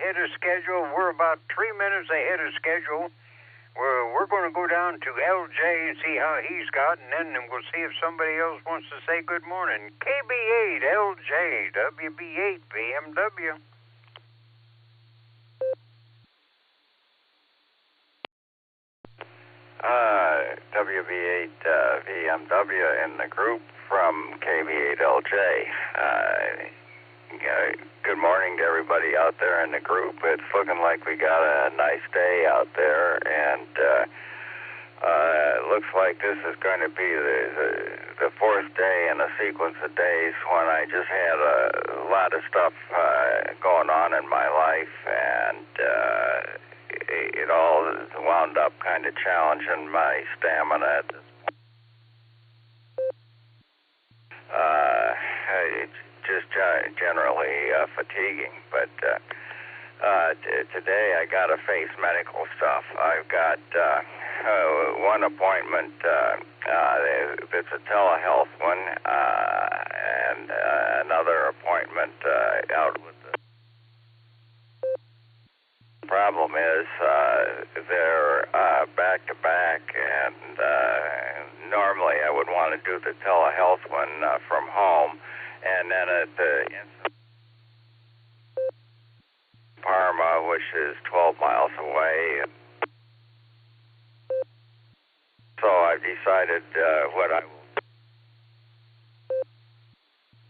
ahead of schedule. We're about 3 minutes ahead of schedule. We're going to go down to LJ and see how he's got, and then we'll see if somebody else wants to say good morning. KB8, LJ, WB8, BMW. WB8 VMW in the group from KB8LJ. Good morning to everybody out there in the group. It's looking like we got a nice day out there, and it looks like this is going to be the fourth day in a sequence of days when I just had a lot of stuff going on in my life, and it all wound up kind of challenging my stamina at this point. It's just generally fatiguing, but today I got to face medical stuff. I've got one appointment, it's a telehealth one, and another appointment out with the problem is they're back to back, and normally I would want to do the telehealth one from home, and then at the Parma, which is 12 miles away. So I've decided what I will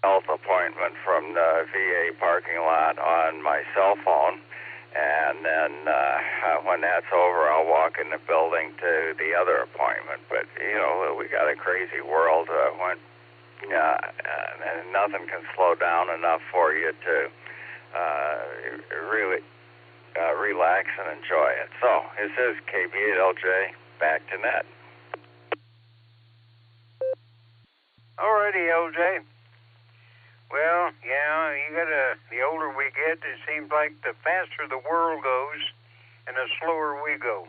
health appointment from the VA parking lot on my cell phone. And then when that's over, I'll walk in the building to the other appointment. But, you know, we got a crazy world when nothing can slow down enough for you to really relax and enjoy it. So this is KB8LJ, back to net. Alrighty, LJ. Well, yeah, the older we get, it seems like the faster the world goes and the slower we go.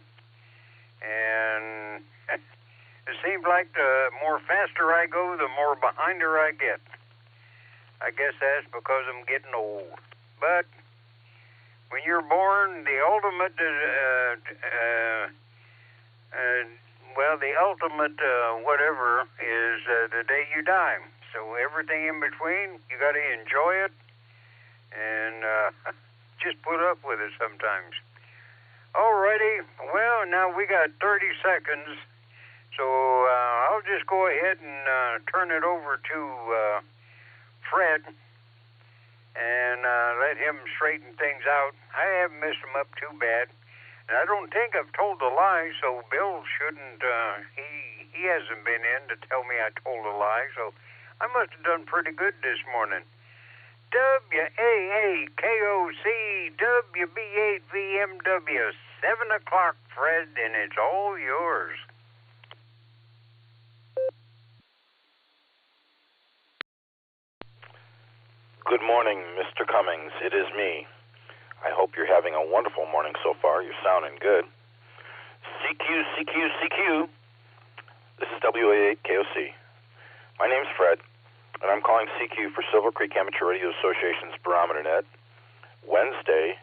And it seems like the more faster I go, the more behinder I get. I guess that's because I'm getting old. But when you're born, the ultimate, whatever is the day you die. So everything in between, you got to enjoy it and just put up with it sometimes. Alrighty, well, now we got 30 seconds, so I'll just go ahead and turn it over to Fred and let him straighten things out. I haven't messed him up too bad, and I don't think I've told a lie, so Bill shouldn't, he hasn't been in to tell me I told a lie, so I must have done pretty good this morning. WAAKOC WB8 VMW, 7 o'clock, Fred, and it's all yours. Good morning, Mr. Cummings. It is me. I hope you're having a wonderful morning so far. You're sounding good. CQ. This is WAAKOC. My name's Fred, and I'm calling CQ for Silvercreek Amateur Radio Association's Barometer Net, Wednesday,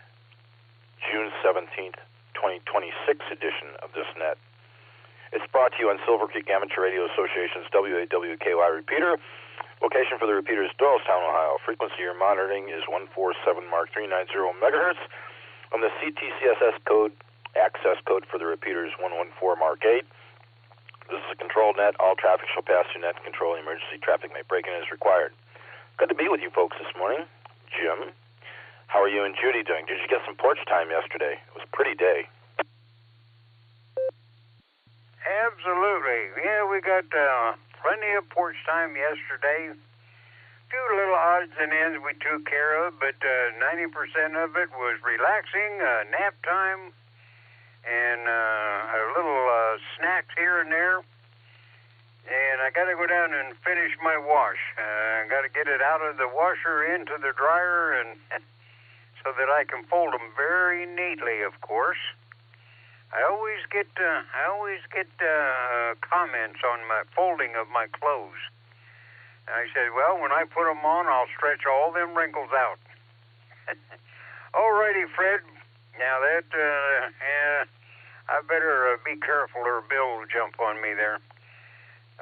June 17th, 2026 edition of this net. It's brought to you on Silvercreek Amateur Radio Association's WAWKY repeater. Location for the repeater is Doylestown, Ohio. Frequency you're monitoring is 147 Mark 390 megahertz. And the CTCSS code, access code for the repeater is 114 Mark 8. This is a controlled net. All traffic shall pass through net. Control emergency traffic may break in as required. Good to be with you folks this morning. Jim, how are you and Judy doing? Did you get some porch time yesterday? It was a pretty day. Absolutely. Yeah, we got plenty of porch time yesterday. Few little odds and ends we took care of, but 90% of it was relaxing, nap time, and a little snacks here and there. And I got to go down and finish my wash. I got to get it out of the washer into the dryer, and so that I can fold them very neatly, of course. I always get comments on my folding of my clothes. And I said, well, when I put them on, I'll stretch all them wrinkles out. Alrighty, Fred. Now that, I better be careful or Bill will jump on me there.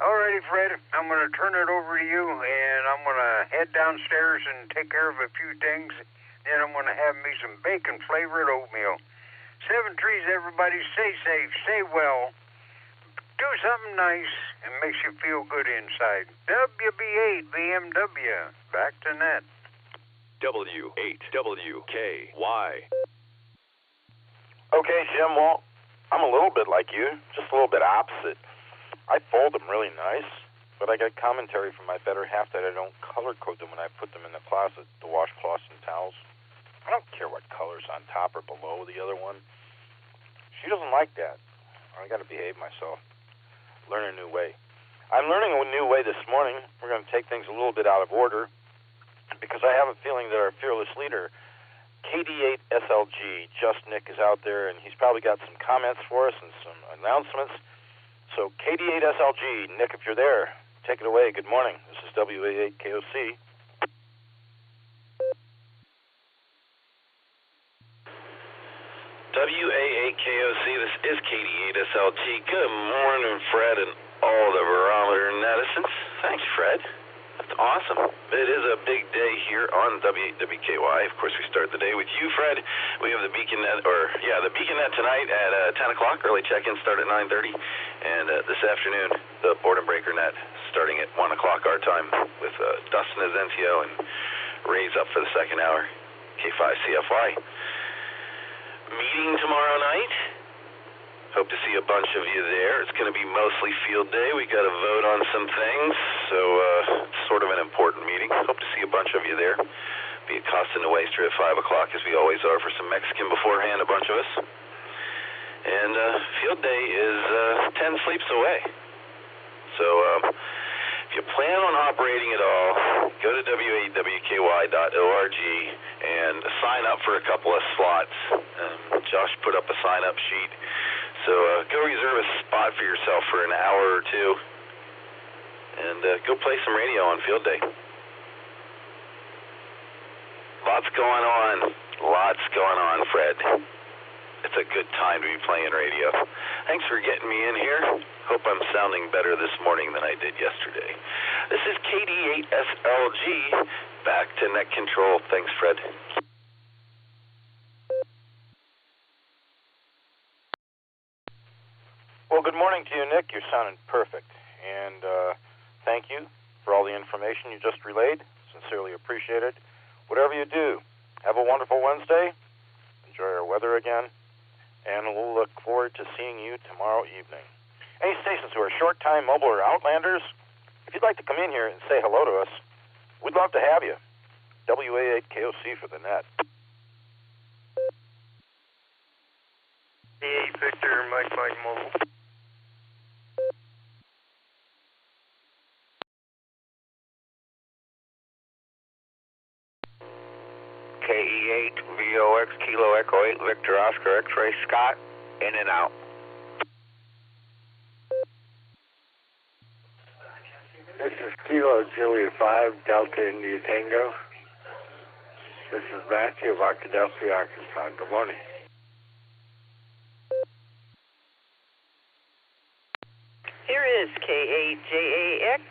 Alrighty, Fred. I'm going to turn it over to you, and I'm going to head downstairs and take care of a few things. Then I'm going to have me some bacon-flavored oatmeal. 7 trees, everybody. Stay safe. Stay well. Do something nice and makes you feel good inside. WB8 BMW. Back to net. W8WKY. Okay, Jim, well, I'm a little bit like you, just a little bit opposite. I fold them really nice, but I got commentary from my better half that I don't color code them when I put them in the closet, the washcloths and towels. I don't care what color's on top or below the other one. She doesn't like that. I got to behave myself. Learn a new way. I'm learning a new way this morning. We're going to take things a little bit out of order because I have a feeling that our fearless leader, KD8SLG, Just Nick, is out there, and he's probably got some comments for us and some announcements. So KD8SLG, Nick, if you're there, take it away. Good morning. This is WA8KOC. WA8KOC, this is KD8SLG. Good morning, Fred, and all the Barometer Netizens. Thanks, Fred. That's awesome. It is a big day here on W8WKY. Of course, we start the day with you, Fred. We have the Beacon Net, the Beacon Net tonight at 10 o'clock. Early check-in start at 9:30. And this afternoon, the Boredom Breaker Net starting at 1 o'clock our time with Dustin Azentio and Ray's up for the second hour, K5CFY. Meeting tomorrow night. Hope to see a bunch of you there. It's going to be mostly field day. We got to vote on some things, so it's sort of an important meeting. Hope to see a bunch of you there. Be at Costa Nuestra at 5 o'clock, as we always are, for some Mexican beforehand, a bunch of us. And field day is 10 sleeps away. So if you plan on operating at all, go to w8wky.org and sign up for a couple of slots. Josh put up a sign-up sheet. So go reserve a spot for yourself for an hour or two, and go play some radio on field day. Lots going on, Fred. It's a good time to be playing radio. Thanks for getting me in here. Hope I'm sounding better this morning than I did yesterday. This is KD8SLG. Back to net control. Thanks, Fred. Well, good morning to you, Nick. You're sounding perfect. And thank you for all the information you just relayed. Sincerely appreciate it. Whatever you do, have a wonderful Wednesday. Enjoy our weather again. And we'll look forward to seeing you tomorrow evening. Any stations who are short-time mobile or outlanders, if you'd like to come in here and say hello to us, we'd love to have you. WA8KOC for the net. Hey, Victor, Mike Mobile. KE8 VOX Kilo Echo 8 Victor Oscar X-Ray Scott, in and out. This is Kilo Juliet 5 Delta India Tango. This is Matthew of Arkadelphia, Arkansas. Good morning. Here is K8JAX,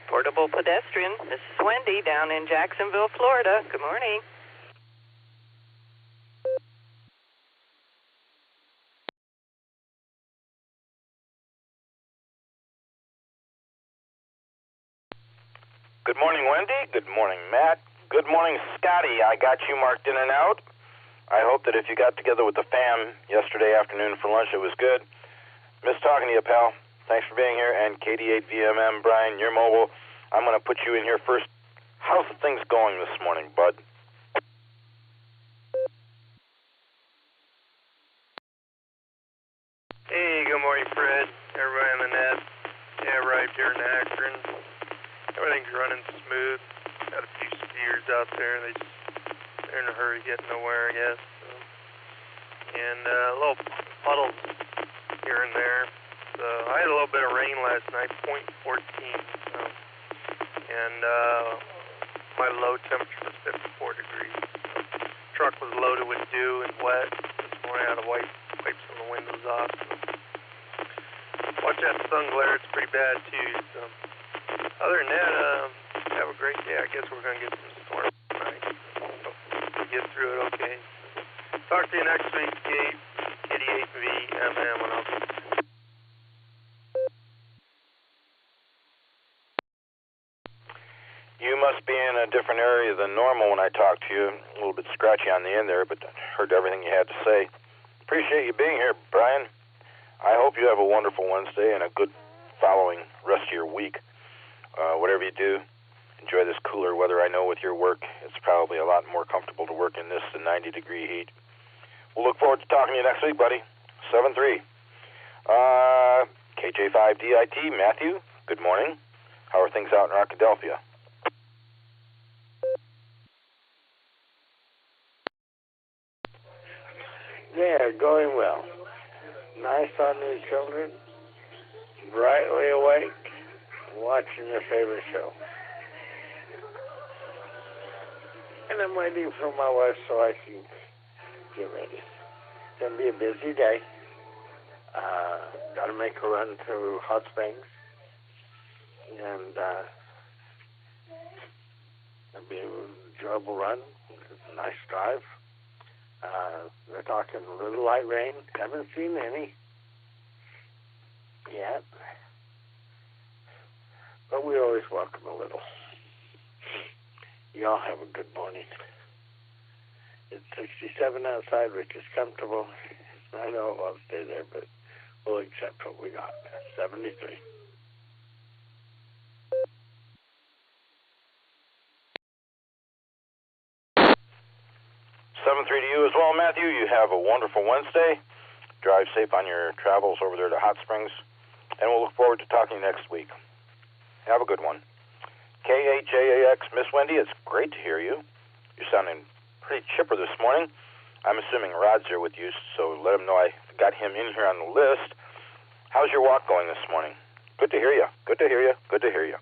Portable Pedestrian. This is Wendy down in Jacksonville, Florida. Good morning. Good morning, Wendy. Good morning, Matt. Good morning, Scotty. I got you marked in and out. I hope that if you got together with the fam yesterday afternoon for lunch, it was good. Miss talking to you, pal. Thanks for being here. And KD8VMM, Brian, you're mobile. I'm going to put you in here first. How's the things going this morning, bud? Hey, good morning, Fred. Everybody on the net. Yeah, arrived here in Akron. Everything's running smooth. Got a few skiers out there. They're in a hurry getting nowhere, I guess. So. And little puddles here and there. So I had a little bit of rain last night, 0.14. So. And my low temperature was 54 degrees. So truck was loaded with dew and wet. This morning I had to wipe some of the windows off. Watch that sun glare, it's pretty bad too. So other than that, have a great day. I guess we're going to get some storms tonight. Hopefully we get through it okay. Talk to you next week, Gabe, Kitty8VMM, and I'll be... You must be in a different area than normal when I talked to you. A little bit scratchy on the end there, but heard everything you had to say. Appreciate you being here, Brian. I hope you have a wonderful Wednesday and a good following rest of your week. Whatever you do, enjoy this cooler weather. I know with your work, it's probably a lot more comfortable to work in this than 90-degree heat. We'll look forward to talking to you next week, buddy. 7-3. KJ5DIT, Matthew, good morning. How are things out in Arkadelphia? Yeah, going well. Nice on your children, brightly awake, watching their favorite show. And I'm waiting for my wife so I can get ready. It's going to be a busy day. Got to make a run to Hot Springs. And it'll be an enjoyable run. It's a nice drive. They're talking a little light rain. Haven't seen any yet. But we always welcome a little. Y'all have a good morning. It's 67 outside, which is comfortable. I know it won't stay there, but we'll accept what we got. 73. 7-3 to you as well, Matthew. You have a wonderful Wednesday. Drive safe on your travels over there to Hot Springs. And we'll look forward to talking next week. Have a good one. KHAAX, Miss Wendy, it's great to hear you. You're sounding pretty chipper this morning. I'm assuming Rod's here with you, so let him know I got him in here on the list. How's your walk going this morning? Good to hear you. Good to hear you. Good to hear you.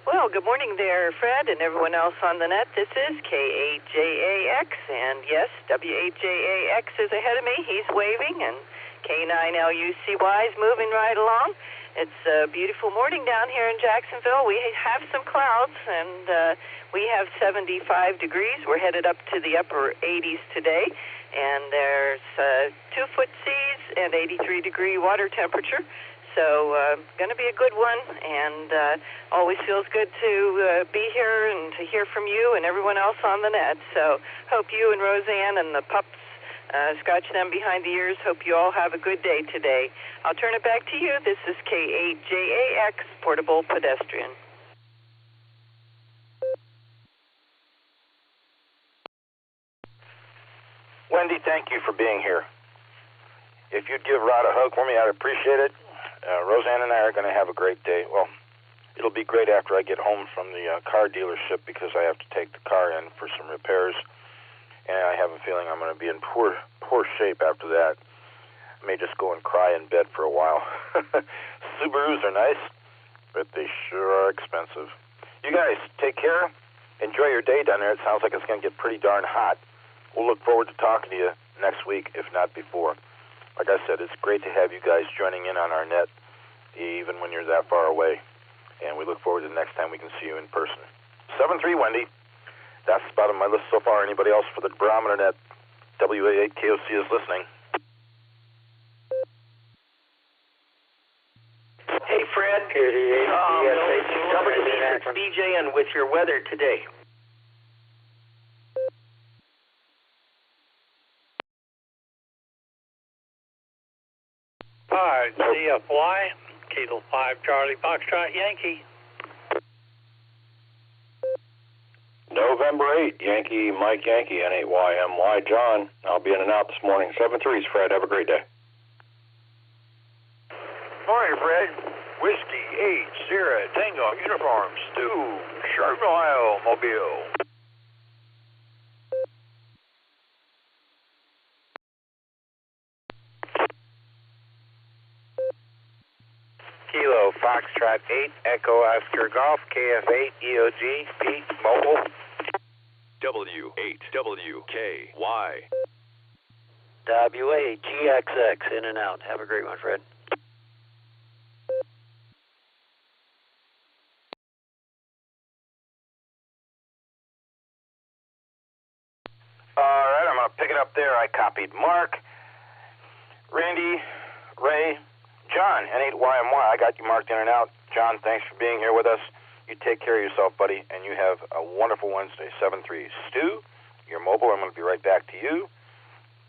Well, good morning there, Fred, and everyone else on the net. This is KAJAX, and yes, WAJAX is ahead of me. He's waving, and K9LUCY is moving right along. It's a beautiful morning down here in Jacksonville. We have some clouds, and we have 75 degrees. We're headed up to the upper 80s today, and there's 2-foot seas and 83-degree water temperature. So going to be a good one, and always feels good to be here and to hear from you and everyone else on the net. So hope you and Roseanne and the pups, scratch them behind the ears. Hope you all have a good day today. I'll turn it back to you. This is K8JAX, Portable Pedestrian. Wendy, thank you for being here. If you'd give Rod a hug for me, I'd appreciate it. Roseanne and I are going to have a great day. Well, it'll be great after I get home from the car dealership because I have to take the car in for some repairs, and I have a feeling I'm going to be in poor shape after that. I may just go and cry in bed for a while. Subarus are nice, but they sure are expensive. You guys, take care. Enjoy your day down there. It sounds like it's going to get pretty darn hot. We'll look forward to talking to you next week, if not before. Like I said, it's great to have you guys joining in on our net, even when you're that far away. And we look forward to the next time we can see you in person. 7-3, Wendy. That's the bottom of my list so far. Anybody else for the Barometer Net WA8KOC is listening. Hey, Fred. WB6 DJ and with your weather today. Alright, CFY, Kilo 5 Charlie Foxtrot Yankee. November 8, Yankee Mike Yankee, N8YMY John. I'll be in and out this morning. 7-3's Fred. Have a great day. Morning, Fred. Whiskey 8 Sierra Tango Uniform Stu, Sherman, Ohio, Mobile. Kilo Foxtrot Foxtrot 8, Echo Oscar Golf, KF8, EOG, Pete, Mobile. W8WKY. WAGXX, in and out. Have a great one, Fred. All right, I'm going to pick it up there. I copied Mark, Randy, Ray, John, N8YMY. I got you marked in and out. John, thanks for being here with us. You take care of yourself, buddy, and you have a wonderful Wednesday. 7-3. Stu, you're mobile. I'm going to be right back to you.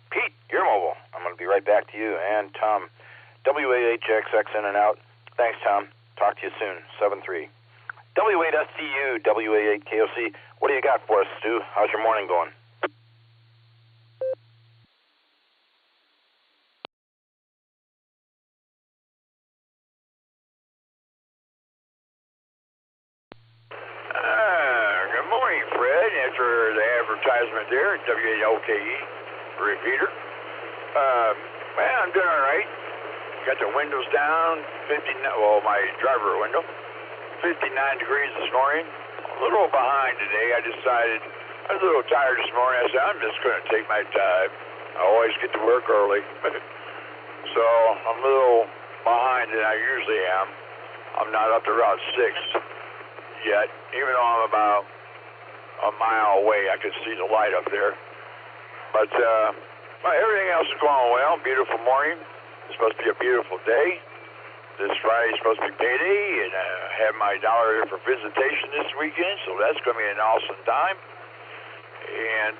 Pete, you're mobile. I'm going to be right back to you. And Tom, WA8JXX in and out. Thanks, Tom. Talk to you soon. 7-3. W8STU, WA8KOC. What do you got for us, Stu? How's your morning going? Good morning, Fred. After the advertisement there at W8OKE repeater. Well, I'm doing all right. Got the windows down, my driver window, 59 degrees this morning. A little behind today. I decided, I was a little tired this morning. I said, I'm just going to take my time. I always get to work early. So I'm a little behind than I usually am. I'm not up to Route 6 yet, even though I'm about a mile away. I can see the light up there. But everything else is going well. Beautiful morning. It's supposed to be a beautiful day. This Friday is supposed to be payday, and I have my dollar for visitation this weekend, so that's going to be an awesome time. And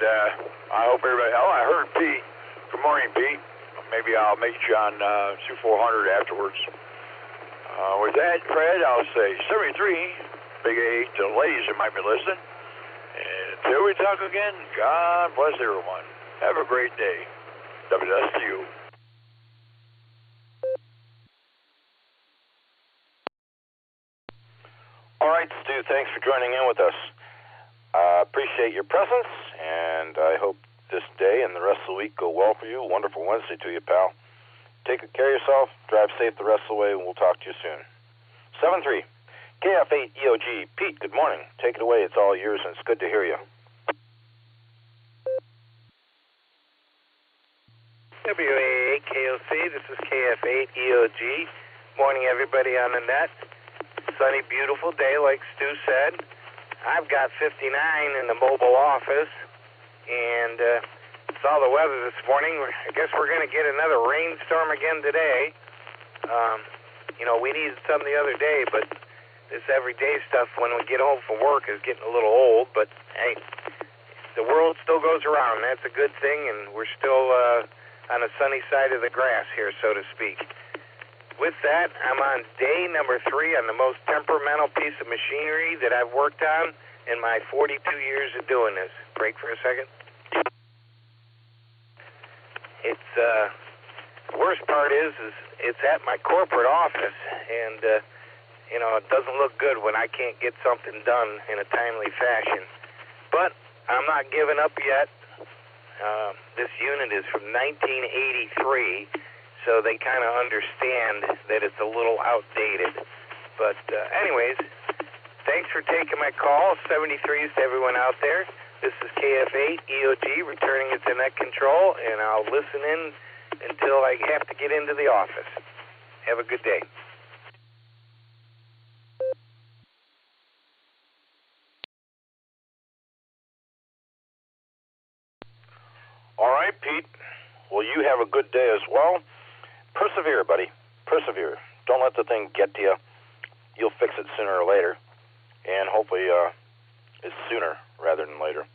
I hope everybody... Oh, I heard Pete. Good morning, Pete. Maybe I'll meet you on 2400 afterwards. With that, Fred, I'll say 73. Big A to the ladies that might be listening. And until we talk again, God bless everyone. Have a great day. WSTU. All right, Stu, thanks for joining in with us. Appreciate your presence, and I hope this day and the rest of the week go well for you. Wonderful Wednesday to you, pal. Take good care of yourself. Drive safe the rest of the way, and we'll talk to you soon. 7-3. KF8 EOG. Pete, good morning. Take it away. It's all yours, and it's good to hear you. WA8 KOC, this is KF8 EOG. Morning, everybody on the net. Sunny, beautiful day, like Stu said. I've got 59 in the mobile office, and saw the weather this morning. I guess we're going to get another rainstorm again today. We needed some the other day, but this everyday stuff when we get home from work is getting a little old. But, hey, the world still goes around. That's a good thing, and we're still on the sunny side of the grass here, so to speak. With that, I'm on day number 3 on the most temperamental piece of machinery that I've worked on in my 42 years of doing this. Break for a second. It's, the worst part is it's at my corporate office, and, it doesn't look good when I can't get something done in a timely fashion. But I'm not giving up yet. This unit is from 1983, so they kind of understand that it's a little outdated. But anyways, thanks for taking my call. 73s to everyone out there. This is KF8 EOG returning it to net control, and I'll listen in until I have to get into the office. Have a good day. All right, Pete. Well, you have a good day as well. Persevere, buddy. Persevere. Don't let the thing get to you. You'll fix it sooner or later. And hopefully it's sooner rather than later.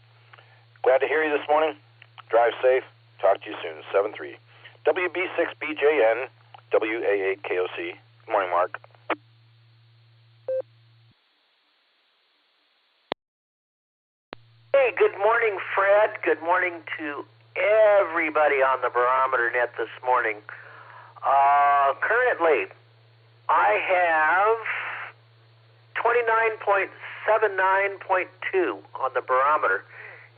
Glad to hear you this morning. Drive safe. Talk to you soon. 7-3. WB6BJN, WA8KOC. Good morning, Mark. Hey, good morning, Fred. Good morning to everybody on the Barometer Net this morning. Currently, I have 29.79.2 on the barometer,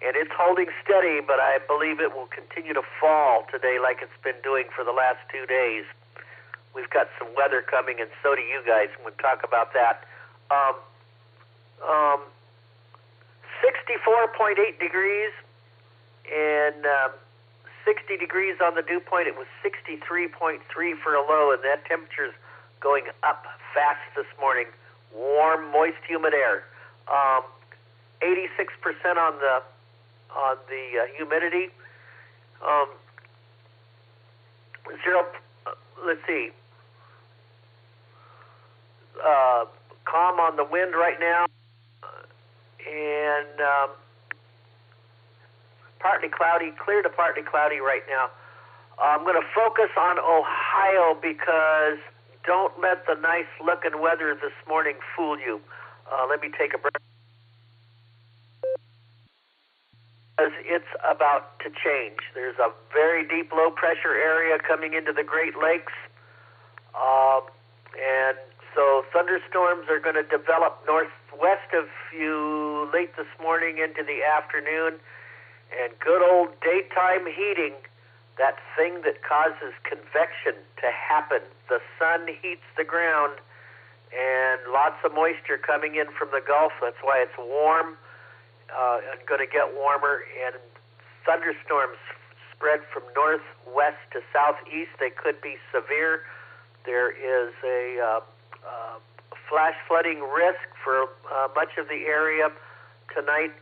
and it's holding steady, but I believe it will continue to fall today like it's been doing for the last 2 days. we've got some weather coming, and so do you guys, and we'll talk about that. 64.8 degrees and 60 degrees on the dew point. It was 63.3 for a low, and that temperature's going up fast this morning. Warm, moist, humid air. 86% on the humidity. Let's see. Calm on the wind right now, and partly cloudy, clear to partly cloudy right now. I'm going to focus on Ohio because don't let the nice looking weather this morning fool you. Let me take a break. Because it's about to change. There's a very deep low pressure area coming into the Great Lakes, and so thunderstorms are going to develop northwest of you late this morning into the afternoon, and good old daytime heating, that thing that causes convection to happen. The sun heats the ground, and lots of moisture coming in from the Gulf. That's why it's warm. And going to get warmer, and thunderstorms spread from northwest to southeast. They could be severe. There is a flash flooding risk for much of the area tonight,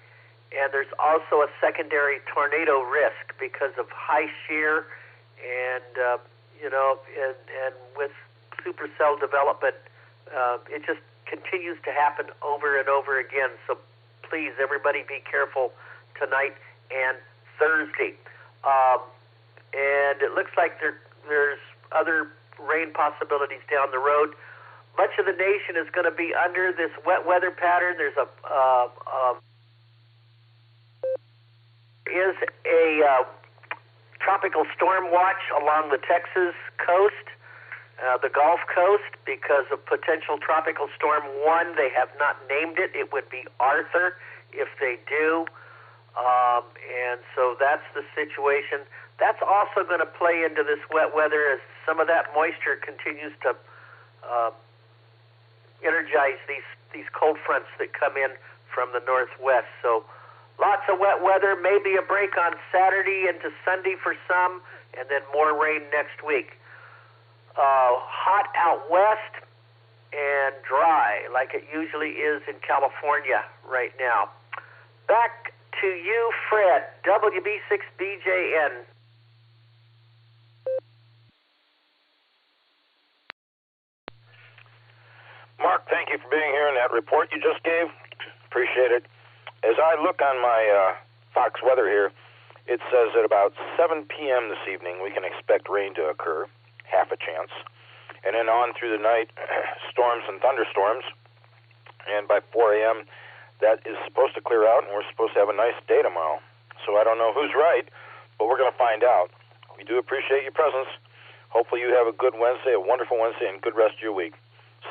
and there's also a secondary tornado risk because of high shear and and with supercell development, it just continues to happen over and over again. So please, everybody, be careful tonight and Thursday. And it looks like there's other rain possibilities down the road. Much of the nation is going to be under this wet weather pattern. There's a tropical storm watch along the Texas coast, the Gulf Coast, because of potential tropical storm 1. They have not named it. It would be Arthur if they do. And so that's the situation. That's also going to play into this wet weather as some of that moisture continues to energize these cold fronts that come in from the northwest. So lots of wet weather, maybe a break on Saturday into Sunday for some, and then more rain next week. Hot out west and dry, like it usually is in California right now. Back to you, Fred, WB6BJN. Mark, thank you for being here in that report you just gave. Appreciate it. As I look on my Fox weather here, it says at about 7 p.m. this evening we can expect rain to occur, half a chance. And then on through the night, storms and thunderstorms. And by 4 a.m., that is supposed to clear out, and we're supposed to have a nice day tomorrow. So I don't know who's right, but we're going to find out. We do appreciate your presence. Hopefully you have a good Wednesday, a wonderful Wednesday, and good rest of your week.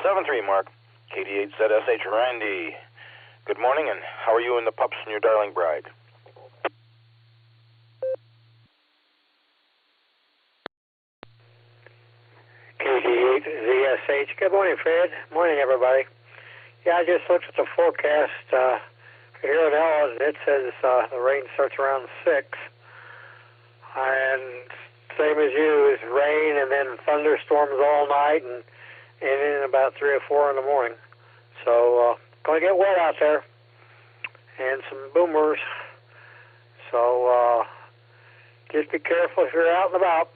7-3, Mark, KD8ZSH, Randy. Good morning, and how are you and the pups and your darling bride? KD8ZSH. Good morning, Fred. Morning, everybody. Yeah, I just looked at the forecast for here in Ellis, and it says the rain starts around 6. And same as you, is rain and then thunderstorms all night and in about 3 or 4 in the morning. So going to get wet out there and some boomers. So just be careful if you're out and about.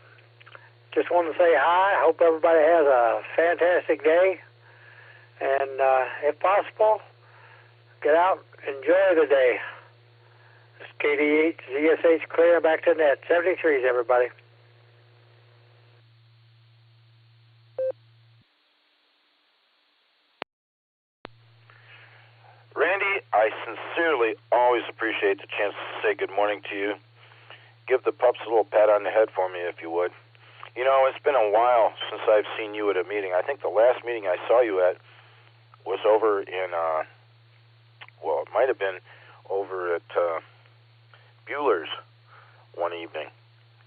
Just wanted to say hi. Hope everybody has a fantastic day. And if possible, get out, enjoy the day. It's KD8, ZSH clear, back to the net. 73s, everybody. Randy, I sincerely always appreciate the chance to say good morning to you. Give the pups a little pat on the head for me, if you would. You know, it's been a while since I've seen you at a meeting. I think the last meeting I saw you at was over in, it might have been over at Bueller's one evening.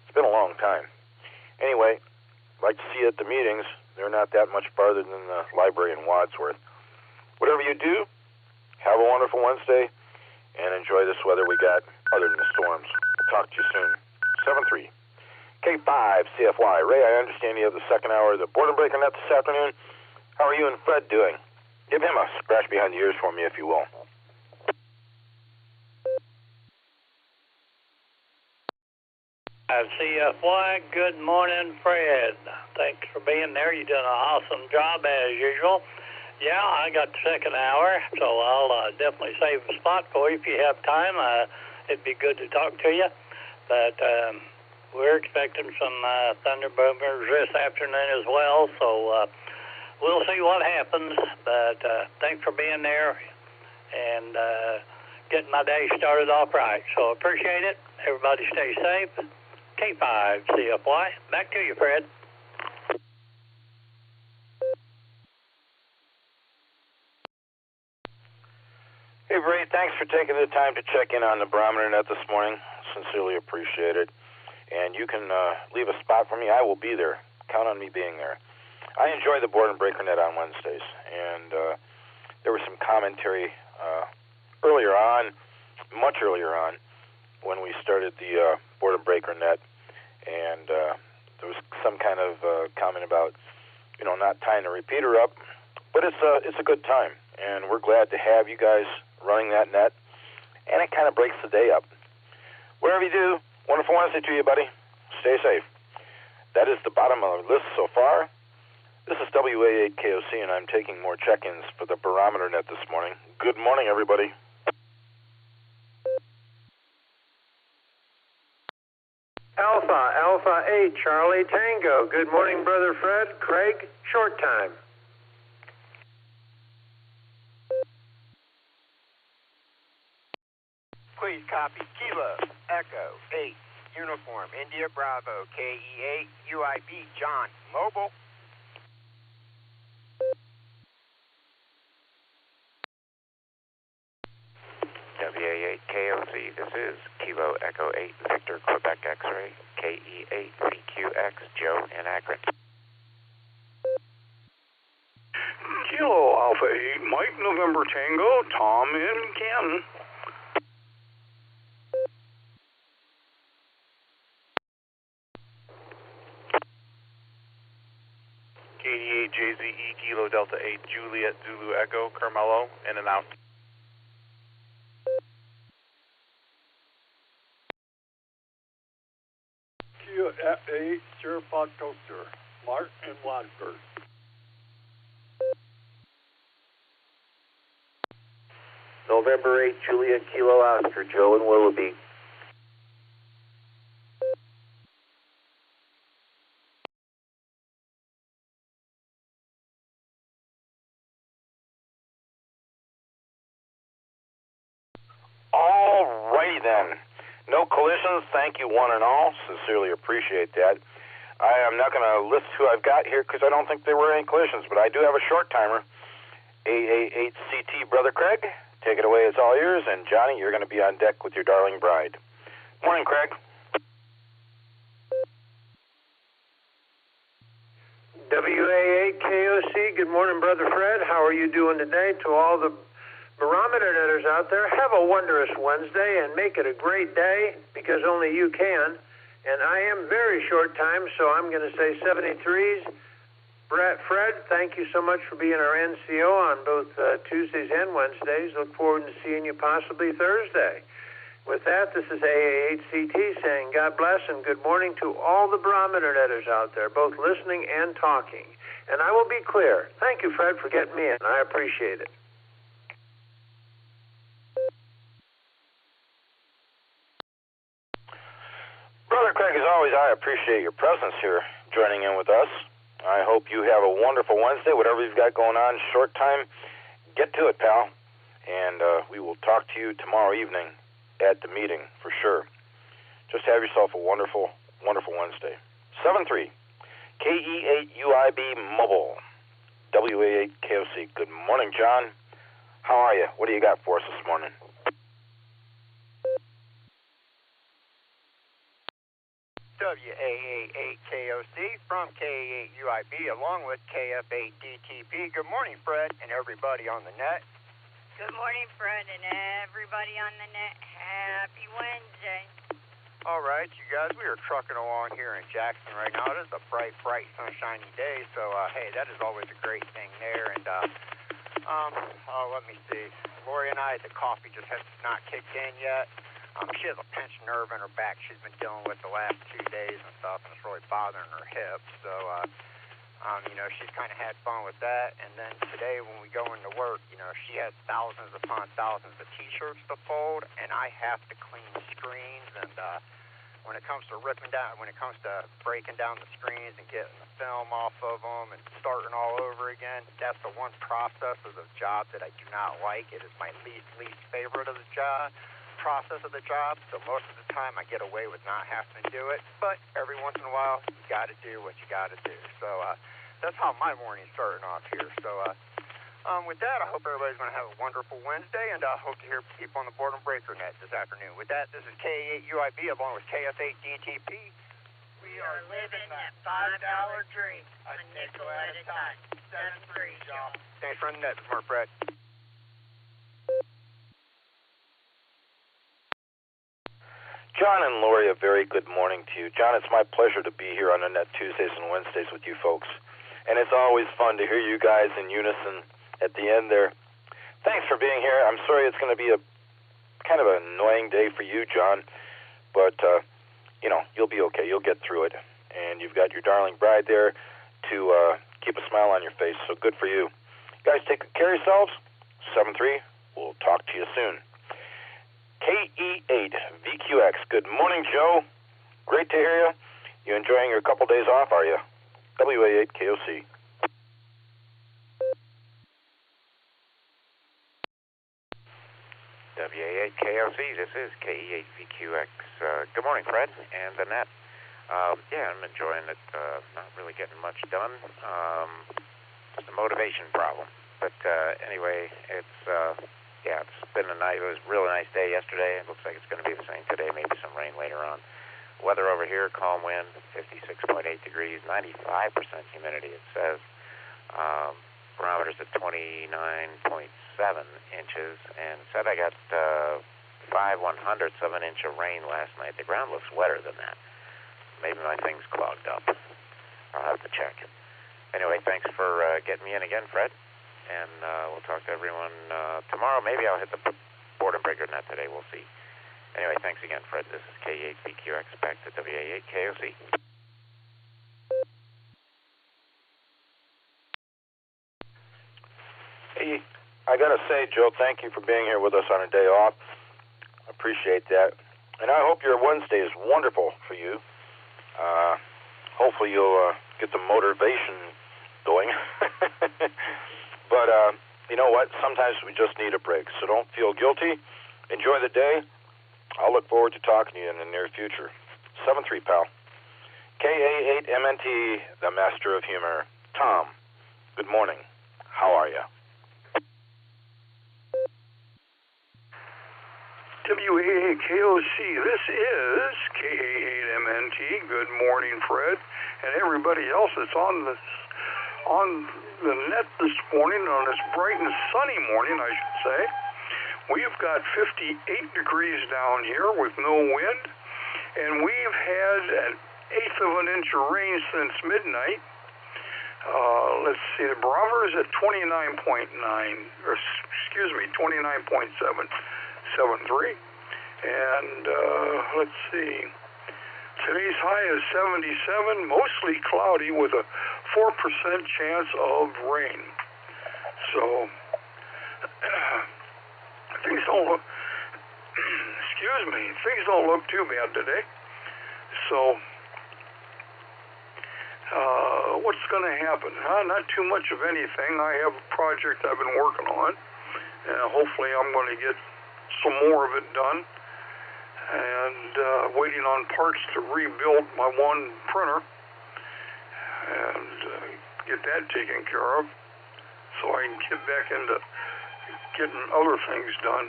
It's been a long time. Anyway, I'd like to see you at the meetings. They're not that much farther than the library in Wadsworth. Whatever you do, have a wonderful Wednesday, and enjoy this weather we got other than the storms. We'll talk to you soon. 7-3. K5 CFY. Ray, I understand you have the second hour of the Boredom Breaker Net this afternoon. How are you and Fred doing? Give him a scratch behind the ears for me, if you will. CFY, good morning, Fred. Thanks for being there. You're doing an awesome job as usual. Yeah, I got the second hour, so I'll definitely save a spot for you if you have time. It'd be good to talk to you. But we're expecting some thunder boomers this afternoon as well, so we'll see what happens. But thanks for being there and getting my day started off right. So appreciate it. Everybody stay safe. K5 CFY. Back to you, Fred. Hey, Ray, thanks for taking the time to check in on the Barometer Net this morning. Sincerely appreciate it. And you can leave a spot for me. I will be there. Count on me being there. I enjoy the Boredom Breaker Net on Wednesdays. And there was some commentary earlier on, much earlier on, when we started the Boredom Breaker Net. And there was some kind of comment about, not tying the repeater up. But it's a good time. And we're glad to have you guys running that net. And it kind of breaks the day up. Whatever you do, wonderful Wednesday to you, buddy. Stay safe. That is the bottom of the list so far. This is WA8KOC, and I'm taking more check-ins for the Barometer Net this morning. Good morning, everybody. Alpha 8, Charlie Tango. Good morning, Brother Fred. Craig, short time. Please copy Kilo, Echo 8, Uniform, India Bravo, KE8, UIB, John, Mobile. WA8KOC, this is Kilo, Echo 8, Victor, Quebec X-Ray, KE8, CQX, Joe in Akron. Kilo, Alpha 8, Mike, November Tango, Tom in Canton. KD8 JZE Kilo Delta 8 Juliet Zulu Echo Carmelo in and out. Kia F8 Sierra Toaster Mark and Wadsworth. November 8 Juliet Kilo Oscar Joe in Willoughby. Alrighty then. No collisions. Thank you, one and all. Sincerely appreciate that. I am not going to list who I've got here because I don't think there were any collisions, but I do have a short timer. AA8CT, Brother Craig. Take it away, it's all yours. And Johnny, you're going to be on deck with your darling bride. Morning, Craig. WA8KOC, good morning, Brother Fred. How are you doing today? To all the Barometer Netters out there, have a wondrous Wednesday and make it a great day because only you can. And I am very short time, so I'm going to say 73s. Fred, thank you so much for being our NCO on both Tuesdays and Wednesdays. Look forward to seeing you possibly Thursday. With that, this is AA8CT saying God bless and good morning to all the Barometer Netters out there, both listening and talking. And I will be clear. Thank you, Fred, for getting me in. I appreciate it. Brother Craig, as always, I appreciate your presence here, joining in with us. I hope you have a wonderful Wednesday. Whatever you've got going on, short time, get to it, pal. And we will talk to you tomorrow evening at the meeting, for sure. Just have yourself a wonderful, wonderful Wednesday. 7-3, KE8UIB Mobile, WA8KOC. Good morning, John. How are you? What do you got for us this morning? WAA8KOC from KA8UIB along with KF8DTP. Good morning, Fred, and everybody on the net. Good morning, Fred, and everybody on the net. Happy Wednesday. All right, you guys, we are trucking along here in Jackson right now. It is a bright, sunshiny day, so, hey, that is always a great thing there. And, let me see. Lori and I, the coffee just has not kicked in yet. She has a pinched nerve in her back she's been dealing with the last 2 days and stuff, and it's really bothering her hip. So, she's kind of had fun with that. And then today when we go into work, she has thousands upon thousands of T-shirts to fold, and I have to clean screens. And when it comes to breaking down the screens and getting the film off of them and starting all over again, that's the one process of the job that I do not like. It is my least favorite of the process of the job, so most of the time I get away with not having to do it, but every once in a while you got to do what you got to do. So that's how my morning's starting off here. So with that, I hope everybody's going to have a wonderful Wednesday, and I hope to hear people on the Barometer Net this afternoon. With that, this is KA8UIB along with KF8DTP. We are living that $5 dream, a nickel at a time. 7-3, y'all. Thanks for running the net this morning, Fred. John and Lori, a very good morning to you. John, it's my pleasure to be here on the net Tuesdays and Wednesdays with you folks. And it's always fun to hear you guys in unison at the end there. Thanks for being here. I'm sorry it's going to be a kind of an annoying day for you, John. But, you'll be okay. You'll get through it. And you've got your darling bride there to keep a smile on your face. So good for you. Guys, take good care of yourselves. 7-3. We'll talk to you soon. KE8VQX. Good morning, Joe. Great to hear you. You enjoying your couple days off, are you? WA8KOC. WA8KOC, this is KE8VQX. Good morning, Fred, and the net. I'm enjoying it. Not really getting much done. It's a motivation problem. But anyway, it's been it was a really nice day yesterday. It looks like it's going to be the same today, maybe some rain later on. Weather over here, calm wind, 56.8 degrees, 95% humidity, it says. Barometer's at 29.7 inches, and it said I got 5/100ths of an inch of rain last night. The ground looks wetter than that. Maybe my thing's clogged up. I'll have to check. Anyway, thanks for getting me in again, Fred. And we'll talk to everyone tomorrow. Maybe I'll hit the Barometer Net today. We'll see. Anyway, thanks again, Fred. This is K8VQX back to WA8KOC. Hey, I got to say, Joe, thank you for being here with us on a day off. Appreciate that. And I hope your Wednesday is wonderful for you. Hopefully you'll get some motivation going. But you know what? Sometimes we just need a break, so don't feel guilty. Enjoy the day. I'll look forward to talking to you in the near future. 7-3, pal. KA8MNT, the master of humor. Tom, good morning. How are you? WAA8KOC, this is KA8MNT. Good morning, Fred, and everybody else that's on the net this morning, on this bright and sunny morning, I should say. We've got 58 degrees down here with no wind, and we've had an eighth of an inch of rain since midnight. Let's see, the barometer is at 29.73. And let's see, today's high is 77, mostly cloudy with a 4% chance of rain. So things don't look, things don't look too bad today. So what's going to happen? Not too much of anything. I have a project I've been working on, and hopefully I'm going to get some more of it done. And waiting on parts to rebuild my one printer and get that taken care of so I can get back into getting other things done.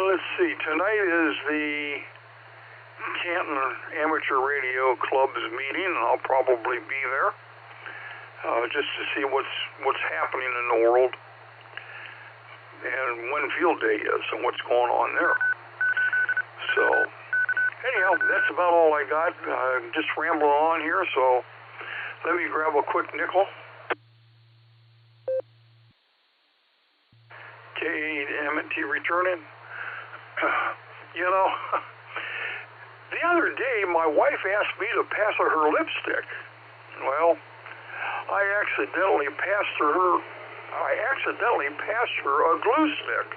Let's see, tonight is the Canton Amateur Radio Club's meeting, and I'll probably be there just to see what's happening in the world and when field day is and what's going on there. So, anyhow, that's about all I got. I'm just rambling on here, so let me grab a quick nickel. KMT returning. You know, the other day my wife asked me to pass her her lipstick. Well, I accidentally passed her a glue stick.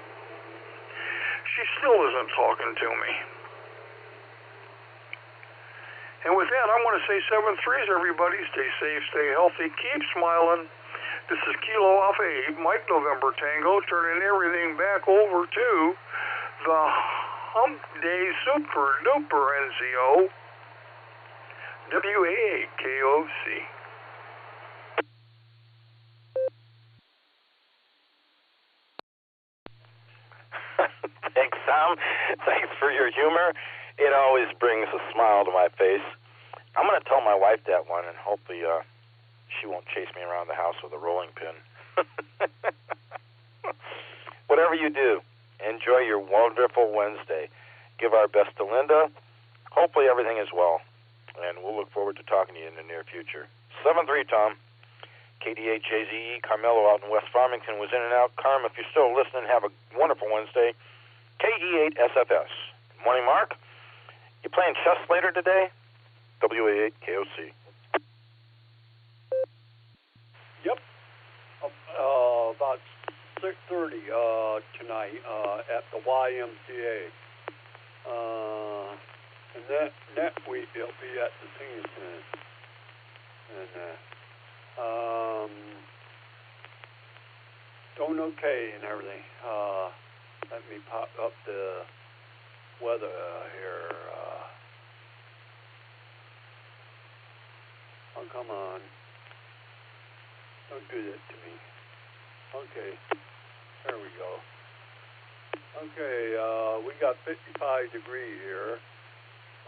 She still isn't talking to me. And with that, I want to say 7-3s, everybody. Stay safe, stay healthy, keep smiling. This is Kilo Alpha 8, Mike November Tango, turning everything back over to the Hump Day Super Duper NCO, WAAKOC. Thanks, Tom. Thanks for your humor. It always brings a smile to my face. I'm going to tell my wife that one, and hopefully she won't chase me around the house with a rolling pin. Whatever you do, enjoy your wonderful Wednesday. Give our best to Linda. Hopefully everything is well, and we'll look forward to talking to you in the near future. 7-3, Tom. KDHJZE, Carmelo out in West Farmington was in and out. Carm, if you're still listening, have a wonderful Wednesday. KE8SFS. Good morning, Mark. You playing chess later today? WA8KOC. Yep. About 6:30 tonight at the YMCA. And next week it'll be at the Senior Center. And doing okay and everything. Let me pop up the weather here. Oh, come on. Don't do that to me. Okay. There we go. Okay, we got 55 degrees here.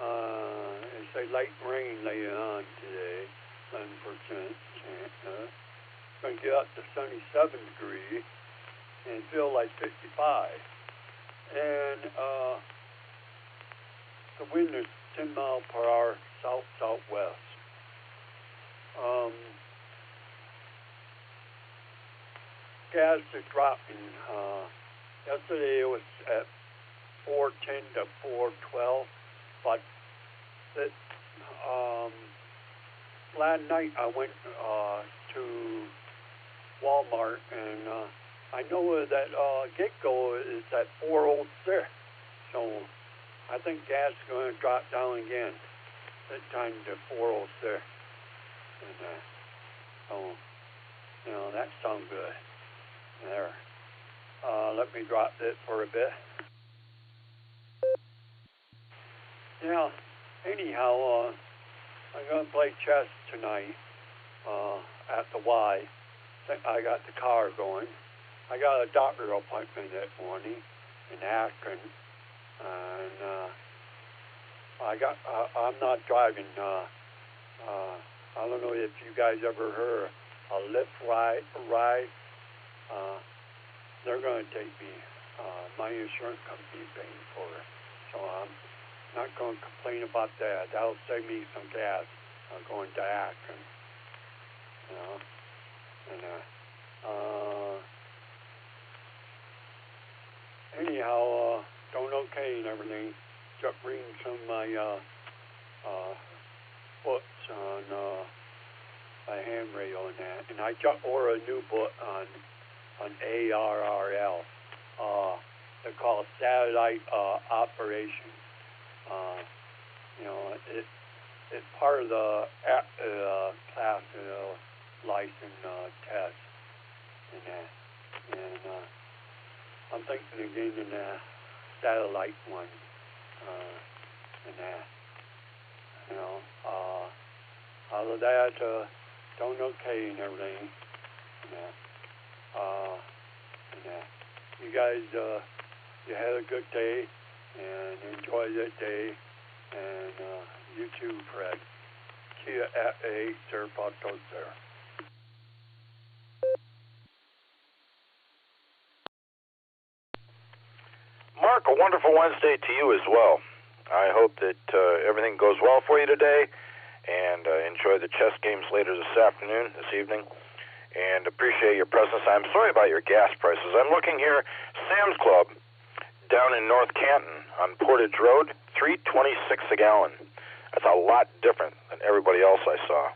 It's a light rain laying on today. 11% chance. Going to get up to 77 degrees and feel like 55. And the wind is 10 miles per hour south-southwest. Gas is dropping. Yesterday it was at 410 to 412, but last night I went to Walmart, and I know that get-go is at 406, so I think gas is going to drop down again, this time to 406. And so, you know, that sounds good. There. Let me drop it for a bit. Yeah, anyhow, I'm going to play chess tonight at the Y. I got the car going. I got a doctor appointment that morning in Akron, and I'm not driving. I don't know if you guys ever heard a Lyft ride. They're going to take me. My insurance company is paying for it, so I'm not going to complain about that. That'll save me some gas going to Akron. You know, and anyhow, doing okay and everything. Just reading some of my books on my ham radio and that, and I just ordered a new book on ARRL. They're called Satellite Operation. You know, it's part of the class license test and that. And I'm thinking of getting the satellite one and that. You know, other than that, doing okay and everything. And that. You guys, you had a good day and enjoy that day. And you too, Fred. Kia at 8, sir, Pato, sir. Mark, a wonderful Wednesday to you as well. I hope that everything goes well for you today, and enjoy the chess games later this evening, and appreciate your presence. I'm sorry about your gas prices. I'm looking here, Sam's Club, down in North Canton on Portage Road, $3.26 a gallon. That's a lot different than everybody else I saw.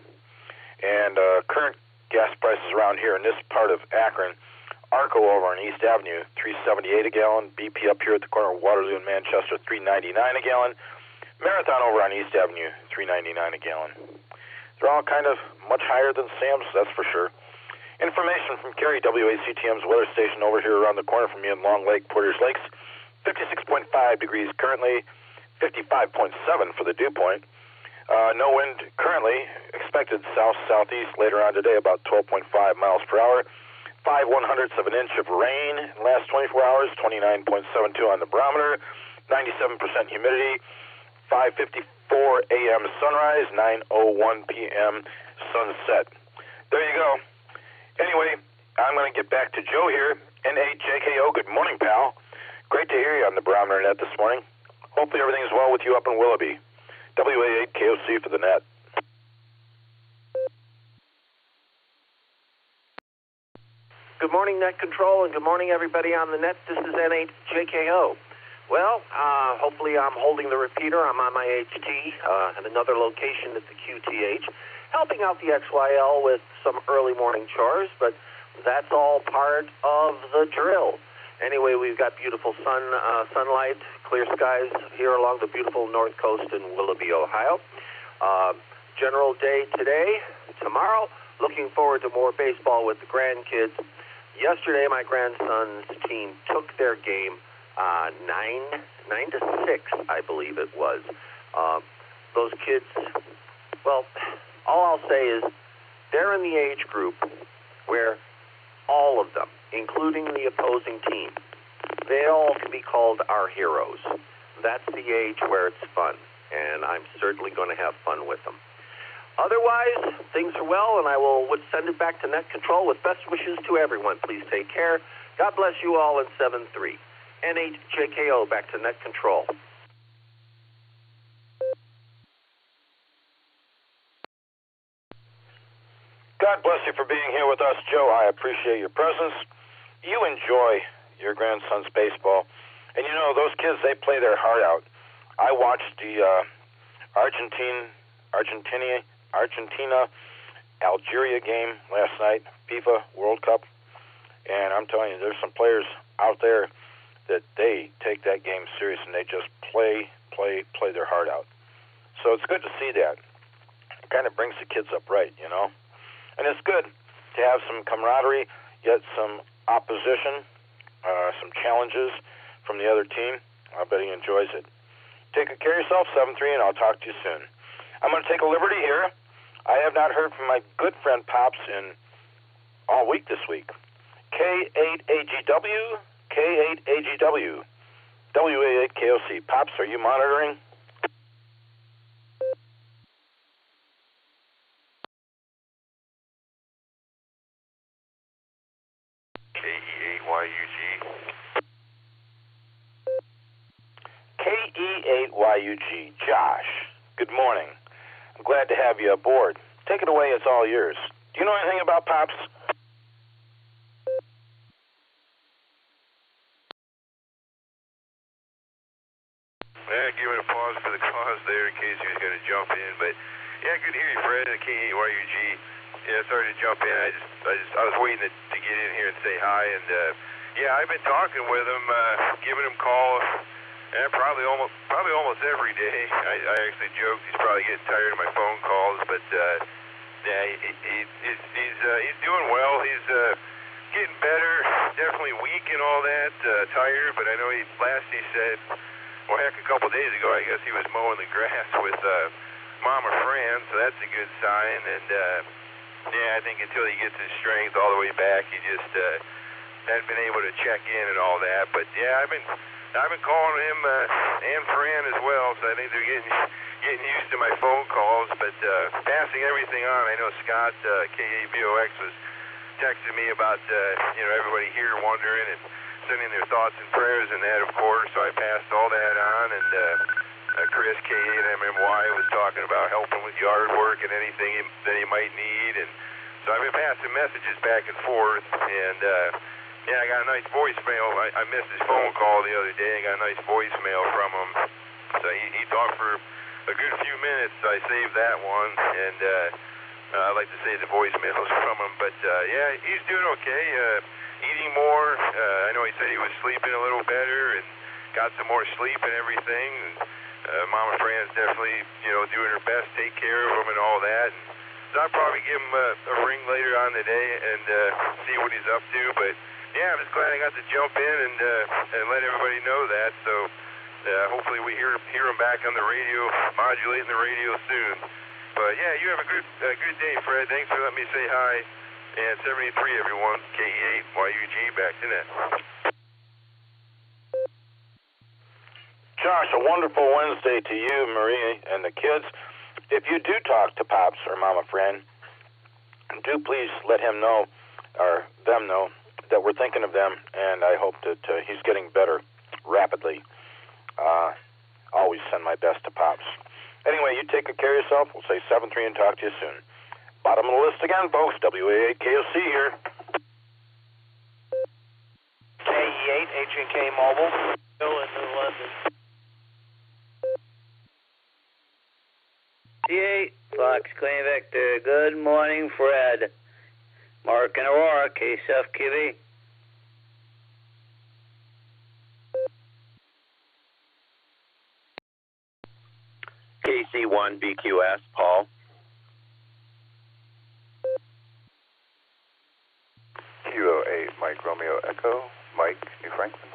And current gas prices around here in this part of Akron, Arco over on East Avenue, $3.78 a gallon. BP up here at the corner of Waterloo and Manchester, $3.99 a gallon. Marathon over on East Avenue, $3.99 a gallon. They're all kind of much higher than Sam's, that's for sure. Information from Kerry WACTM's weather station over here around the corner from me in Long Lake, Portage Lakes. 56.5 degrees currently, 55.7 for the dew point. No wind currently, expected south-southeast later on today, about 12.5 miles per hour. 5/100ths of an inch of rain in the last 24 hours, 29.72 on the barometer, 97% humidity, 5:54 a.m. sunrise, 9:01 p.m. sunset. There you go. Anyway, I'm going to get back to Joe here. NAJKO, good morning, pal. Great to hear you on the Barometer Net this morning. Hopefully everything is well with you up in Willoughby. WA8KOC for the net. Good morning, Net Control, and good morning, everybody on the net. This is N8JKO. Well, hopefully I'm holding the repeater. I'm on my HT at another location at the QTH, helping out the XYL with some early morning chores, but that's all part of the drill. Anyway, we've got beautiful sunlight, clear skies here along the beautiful north coast in Willoughby, Ohio. General day today, tomorrow, looking forward to more baseball with the grandkids. Yesterday, my grandson's team took their game 9-6, I believe it was. Those kids, well, all I'll say is they're in the age group where all of them, including the opposing team, they all can be called our heroes. That's the age where it's fun, and I'm certainly going to have fun with them. Otherwise, things are well, and I would send it back to Net Control with best wishes to everyone. Please take care. God bless you all in 7-3. N8JKO, back to Net Control. God bless you for being here with us, Joe. I appreciate your presence. You enjoy your grandson's baseball. And you know, those kids, they play their heart out. I watched the Argentina-Algeria game last night, FIFA World Cup. And I'm telling you, there's some players out there that they take that game serious and they just play their heart out. So it's good to see that. It kind of brings the kids up right, you know. And it's good to have some camaraderie, yet some opposition, some challenges from the other team. I bet he enjoys it. Take good care of yourself, 7-3, and I'll talk to you soon. I'm going to take a liberty here. I have not heard from my good friend Pops in all week this week. K8AGW, WA8KOC. Pops, are you monitoring? KE8YUG. Josh, good morning. I'm glad to have you aboard. Take it away, it's all yours. Do you know anything about Pops? Giving a pause for the cause there in case he was going to jump in, but yeah, good to hear you, Fred, at KE8YUG. Yeah, sorry to jump in. I was waiting to get in here and say hi, and yeah, I've been talking with him, giving him calls, probably almost every day. I actually joked he's probably getting tired of my phone calls, but yeah, he's doing well. He's getting better. Definitely weak and all that, tired. But I know he said, well, heck, a couple days ago, I guess he was mowing the grass with Mama Fran, so that's a good sign. And yeah, I think until he gets his strength all the way back, he just hadn't been able to check in and all that. But yeah, I've been I've been calling him and Fran as well, so I think they're getting used to my phone calls. But passing everything on, I know Scott KABOX was texting me about everybody here wondering and sending their thoughts and prayers and that, of course. So I passed all that on, and Chris K8MMY was talking about helping with yard work and anything that he might need, and so I've been passing messages back and forth, and I got a nice voicemail. I missed his phone call the other day. I got a nice voicemail from him. So he talked for a good few minutes. So I saved that one, and I'd like to save the voicemails from him. But he's doing okay. Eating more. I know he said he was sleeping a little better and got some more sleep and everything. And Mama Fran's definitely, doing her best, take care of him and all that. And so I'll probably give him a ring later on today and see what he's up to. But I'm just glad I got to jump in and let everybody know that. So hopefully we hear him back on the radio, modulating the radio soon. But you have a good day, Fred. Thanks for letting me say hi. And 73, everyone. KE8YUG back to net. Josh, a wonderful Wednesday to you, Marie, and the kids. If you do talk to Pops or Mama Fran, do please let him know, or them know, that we're thinking of them, and I hope that he's getting better rapidly. Always send my best to Pops. Anyway, you take good care of yourself. We'll say 7-3 and talk to you soon. Bottom of the list again, folks. WA8KOC here. KE8, H&K Mobile. Still in New London. T8, Fox Queen Victor. Good morning, Fred. Mark and Aurora, KSFQV. KC1BQS, Paul. Kilo 8, Mike Romeo Echo, Mike, New Franklin.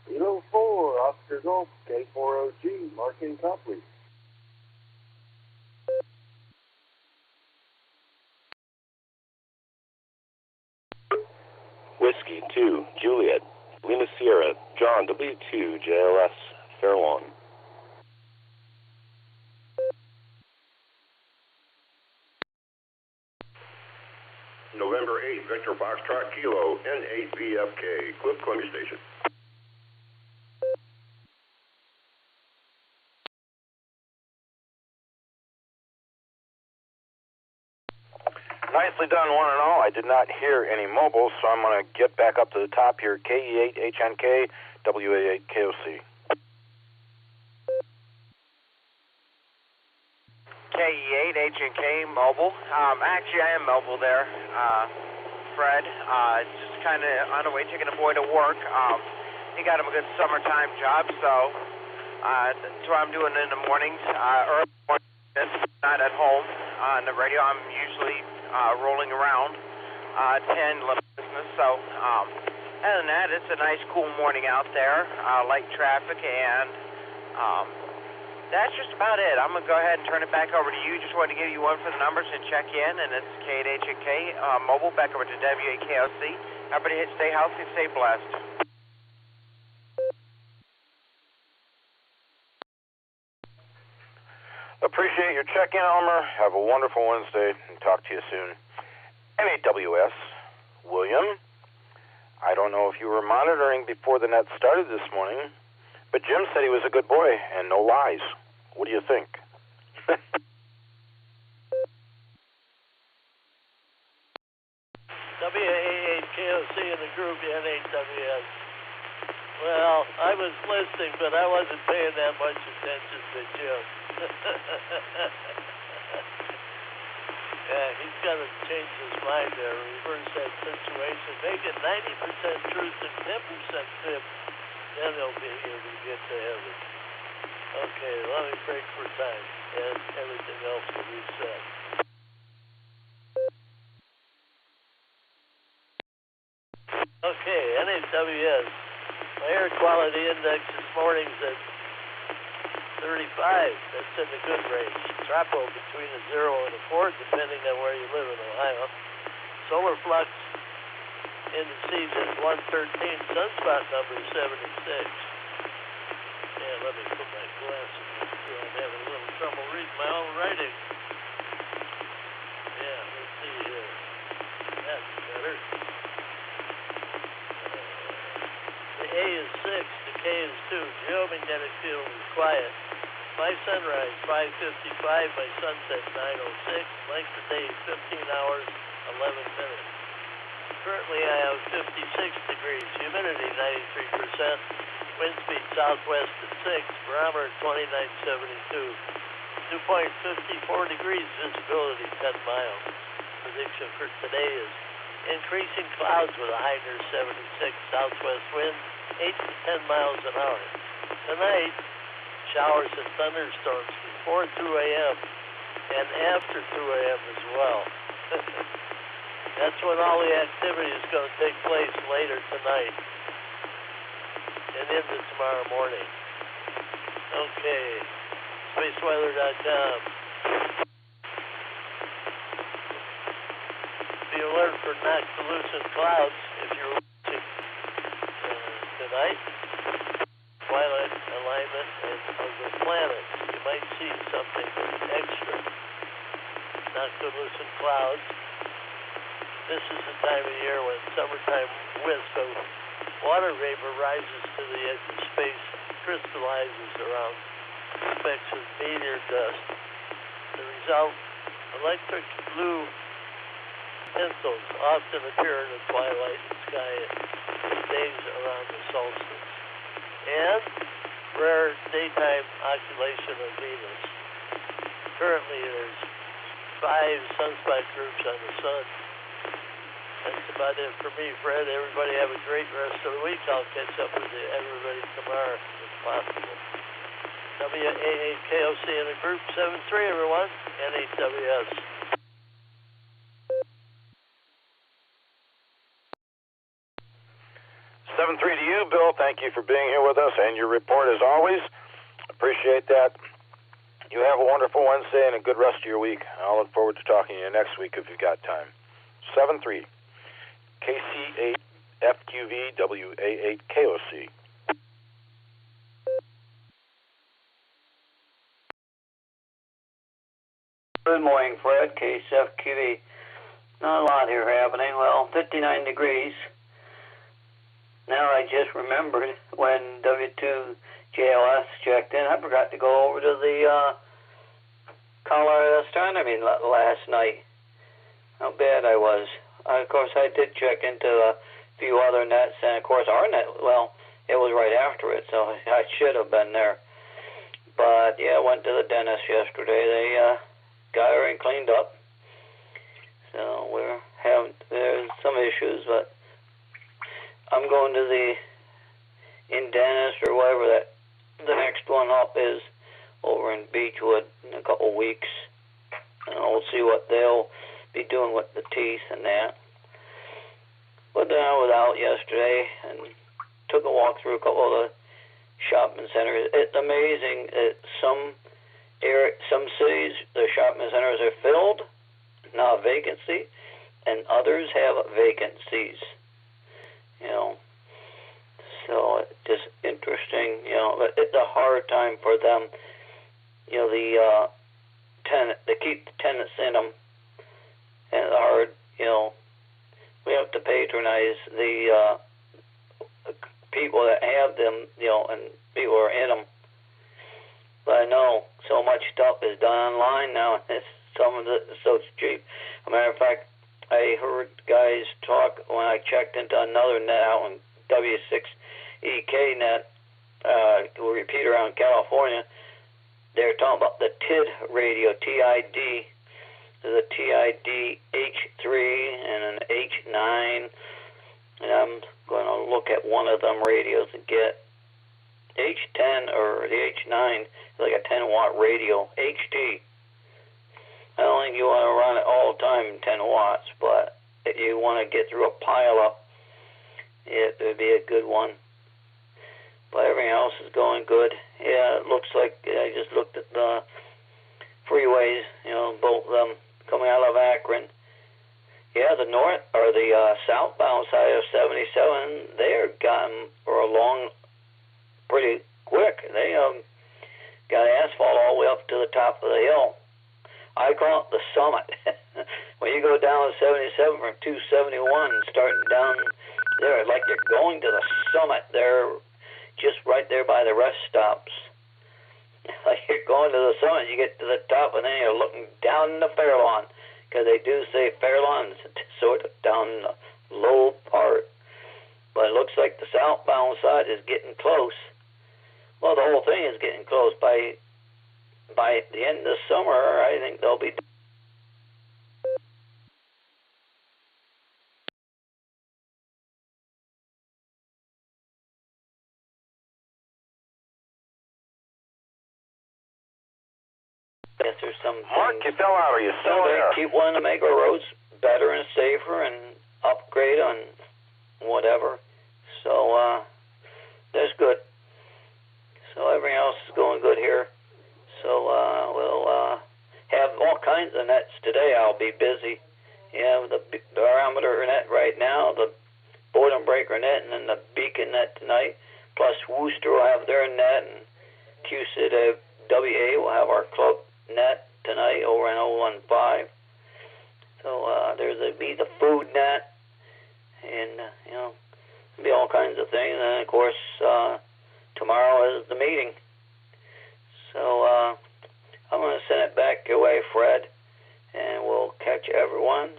Kilo 4, Oscar Golf, K4OG, Marking Copley. Whiskey 2, Juliet, Lima Sierra, John W2, JLS, Fairlawn. November 8, Victor Foxtrot Kilo, N8VFK, Cliff Columbia Station. Nicely done, one and all. I did not hear any mobiles, so I'm going to get back up to the top here. KE8, HNK, WA8, KOC. KE8, H&K Mobile. Actually, I am mobile there, Fred. Just kind of on the way taking a boy to work. He got him a good summertime job, so that's what I'm doing in the mornings. Early mornings, not at home on the radio. I'm usually rolling around, 10, 11 business. So other than that, it's a nice, cool morning out there. Light traffic, and that's just about it. I'm going to go ahead and turn it back over to you. Just wanted to give you one for the numbers and check in, and it's K8HK Mobile, back over to WAKOC. Everybody stay healthy, stay blessed. Appreciate your check-in, Elmer. Have a wonderful Wednesday, and talk to you soon. NAWS, William. I don't know if you were monitoring before the net started this morning, but Jim said he was a good boy, and no lies. What do you think? WA8KOC in the group NAWS. Well, I was listening, but I wasn't paying that much attention to Jim. Yeah, he's got to change his mind there, reverse that situation, make it 90% truth and 10% fib. Then he'll be able to get to heaven. Okay, let me break for time, and everything else will reset. Okay, NAWS. My air quality index this morning's at 35. That's in the good range. Tropo between a 0 and a 4, depending on where you live in Ohio. Ohio. Solar flux indices is 113. Sunspot number is 76. Yeah, let me put my glasses on. I'm having a little trouble reading my own writing. Yeah, let's see here. That's better. The A is 6, the K is 2. Geomagnetic field is quiet. My sunrise, 5:55. My sunset, 9:06. Length of day, 15 hours, 11 minutes. Currently, I have 56 degrees. Humidity, 93%. Wind speed southwest at 6. Barometer, 2972. Dew point, 54 degrees. Visibility, 10 miles. Prediction for today is increasing clouds with a high near 76. Southwest wind, 8 to 10 miles an hour. Tonight, showers and thunderstorms before 2 a.m. and after 2 a.m. as well. That's when all the activity is going to take place later tonight and into tomorrow morning. Okay, spaceweather.com. Be alert for noctilucent clouds if you're watching tonight. Twilight alignment of the planets. You might see something extra. Noctilucent clouds. This is the time of year when summertime wisp of water vapor rises to the edge of space, crystallizes around specks of meteor dust. The result, electric blue pencils often appear in the twilight sky in days around the solstice. And rare daytime occultation of Venus. Currently, there's 5 sunspot groups on the sun. That's about it for me, Fred. Everybody have a great rest of the week. I'll catch up with everybody tomorrow if possible. WAAKOC in a group 73, everyone. NHWS. 7-3 to you, Bill. Thank you for being here with us and your report as always. Appreciate that. You have a wonderful Wednesday and a good rest of your week. I'll look forward to talking to you next week if you've got time. 7-3, KC8 FQV WA8 KOC. Good morning, Fred. KCFQV. Not a lot here happening. Well, 59 degrees. Now I just remembered when W2JLS checked in, I forgot to go over to the Colorado astronomy last night. How bad I was. Of course, I did check into a few other nets, and of course our net, well, it was right after it, so I should have been there. But yeah, I went to the dentist yesterday. They got everything cleaned up. So there's some issues, but I'm going to the dentist or whatever that the next one up is over in Beechwood in a couple of weeks. And we'll see what they'll be doing with the teeth and that. But then I was out yesterday and took a walk through a couple of the shopping centers. It's amazing that some cities, the shopping centers are filled, not vacancy, and others have vacancies. You know, so it's just interesting, you know, but it's a hard time for them, you know, the to keep the tenants in them, and it's hard, you know, we have to patronize the people that have them, you know, and people are in them. But I know so much stuff is done online now, and some of it is so cheap. As a matter of fact, I heard guys talk when I checked into another net out in W6EK net, repeater around California. They're talking about the TID radio, TID. There's a TID H3 and an H9, and I'm going to look at one of them radios and get H10 or the H9, like a 10-watt radio, HT. I don't think you want to run it all the time 10 watts, but if you want to get through a pile-up, it would be a good one. But everything else is going good. Yeah, it looks like I just looked at the freeways, you know, both of them coming out of Akron. Yeah, the north or the southbound side of 77, they're gotten along pretty quick. They got asphalt all the way up to the top of the hill. I call it the summit. When you go down 77 from 271, starting down there, like you're going to the summit. They're just right there by the rest stops. Like you're going to the summit, you get to the top, and then you're looking down the Fairlawn, because they do say Fairlawn's sort of down the low part. But it looks like the southbound side is getting close. Well, the whole thing is getting close. By the end of summer, I think they'll be. Yes, there's some Mark, you fell out. Are you still there? They keep wanting to make our roads better and safer and upgrade on whatever. So that's good. So everything else is going good here. So we'll have all kinds of nets today. I'll be busy. Yeah, the Barometer Net right now, the Boredom Breaker Net, and then the Beacon Net tonight. Plus Worcester will have their net, and QCID WA will have our club net tonight over in 015. So there's the food net, and there'll be all kinds of things. And of course, tomorrow is the meeting. So I'm going to send it back your way, Fred, and we'll catch everyone,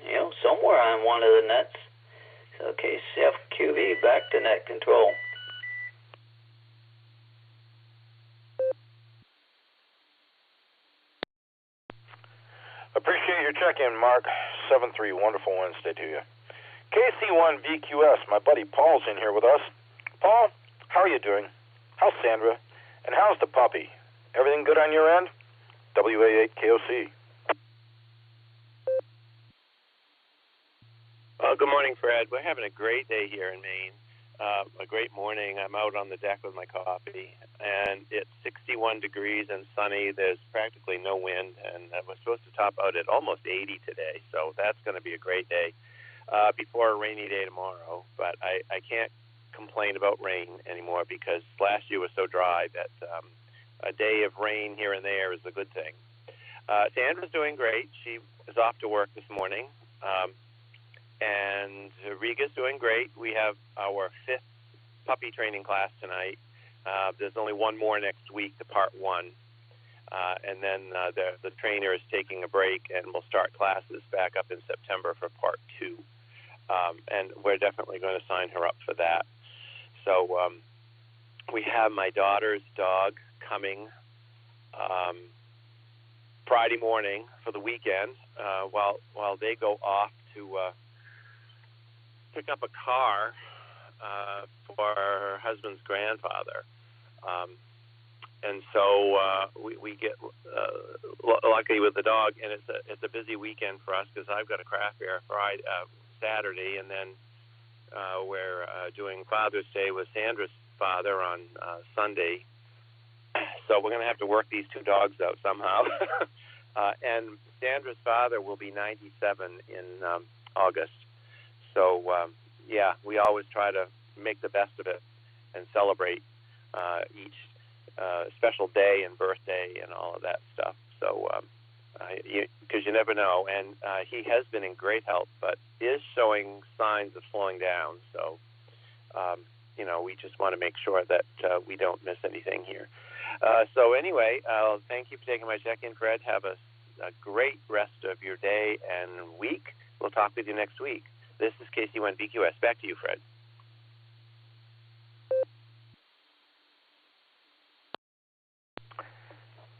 somewhere on one of the nets. So KCFQV, back to net control. Appreciate your check-in, Mark. 7-3, wonderful Wednesday to you. KC1VQS, my buddy Paul's in here with us. Paul, how are you doing? How's Sandra? And how's the puppy? Everything good on your end? WA8KOC. Good morning, Fred. We're having a great day here in Maine. A great morning. I'm out on the deck with my coffee, and it's 61 degrees and sunny. There's practically no wind, and we're supposed to top out at almost 80 today, so that's going to be a great day before a rainy day tomorrow. But I can't complain about rain anymore because last year was so dry that a day of rain here and there is a good thing. Sandra's doing great. She is off to work this morning. And Riga's doing great. We have our 5th puppy training class tonight. There's only one more next week, the part 1. And then the trainer is taking a break, and we'll start classes back up in September for part 2. And we're definitely going to sign her up for that. So we have my daughter's dog coming Friday morning for the weekend while they go off to pick up a car for her husband's grandfather. And so we get lucky with the dog, and it's a busy weekend for us because I've got a craft fair Saturday, and then we're doing Father's Day with Sandra's father on Sunday. So we're going to have to work these 2 dogs out somehow. And Sandra's father will be 97 in August. So, we always try to make the best of it and celebrate each special day and birthday and all of that stuff. So, because you never know. And he has been in great health, but is showing signs of slowing down. So, we just want to make sure that we don't miss anything here. So anyway, thank you for taking my check-in, Fred. Have a great rest of your day and week. We'll talk with you next week. This is KC1VQS. Back to you, Fred.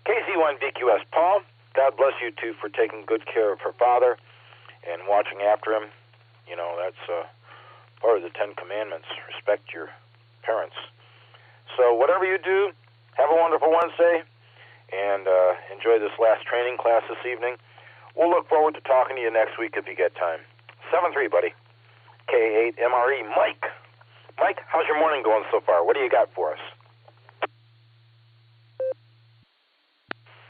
KC1VQS, Paul, God bless you too for taking good care of her father and watching after him. That's part of the 10 Commandments. Respect your parents. So whatever you do, have a wonderful Wednesday and enjoy this last training class this evening. We'll look forward to talking to you next week if you get time. 7-3, buddy. K8MRE, Mike. Mike, how's your morning going so far? What do you got for us?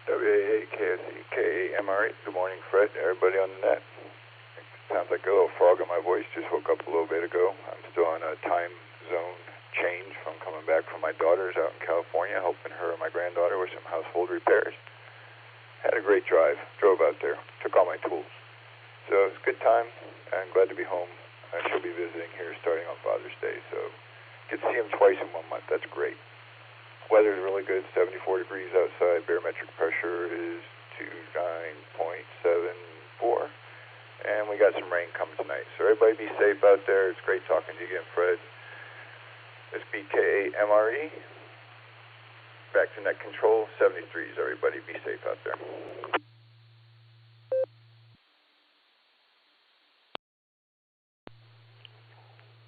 WA8KOC, K8MRE. Good morning, Fred. Everybody on the net. Sounds like a little frog in my voice. Just woke up a little bit ago. I'm still on a time zone change from coming back from my daughter's out in California, helping her and my granddaughter with some household repairs. Had a great drive. Drove out there. Took all my tools. So it was a good time. I'm glad to be home. She'll be visiting here starting on Father's Day. So get to see him twice in 1 month. That's great. Weather's really good. 74 degrees outside. Barometric pressure is 29.74. And we got some rain coming tonight. So everybody be safe out there. It's great talking to you again, Fred. It's BKAMRE. Back to net control, 73s. Everybody be safe out there.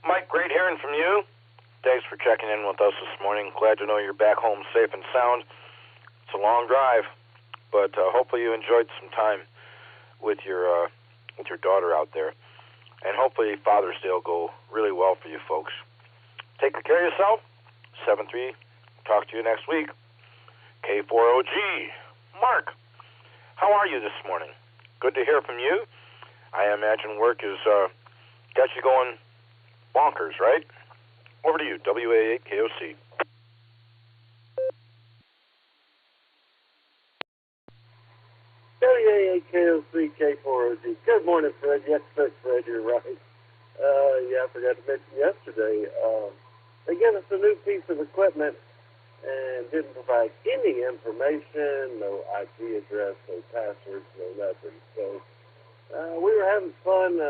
Mike, great hearing from you. Thanks for checking in with us this morning. Glad to know you're back home safe and sound. It's a long drive, but hopefully you enjoyed some time with your daughter out there. And hopefully Father's Day will go really well for you folks. Take good care of yourself. 7-3. Talk to you next week. K4OG. Mark, how are you this morning? Good to hear from you. I imagine work is got you going bonkers, right? Over to you, WA8KOC. WA8KOC K4OG. Good morning, Fred. Yes, Fred, you're right. I forgot to mention yesterday, they gave us a new piece of equipment and didn't provide any information, no IP address, no passwords, no nothing. So we were having fun.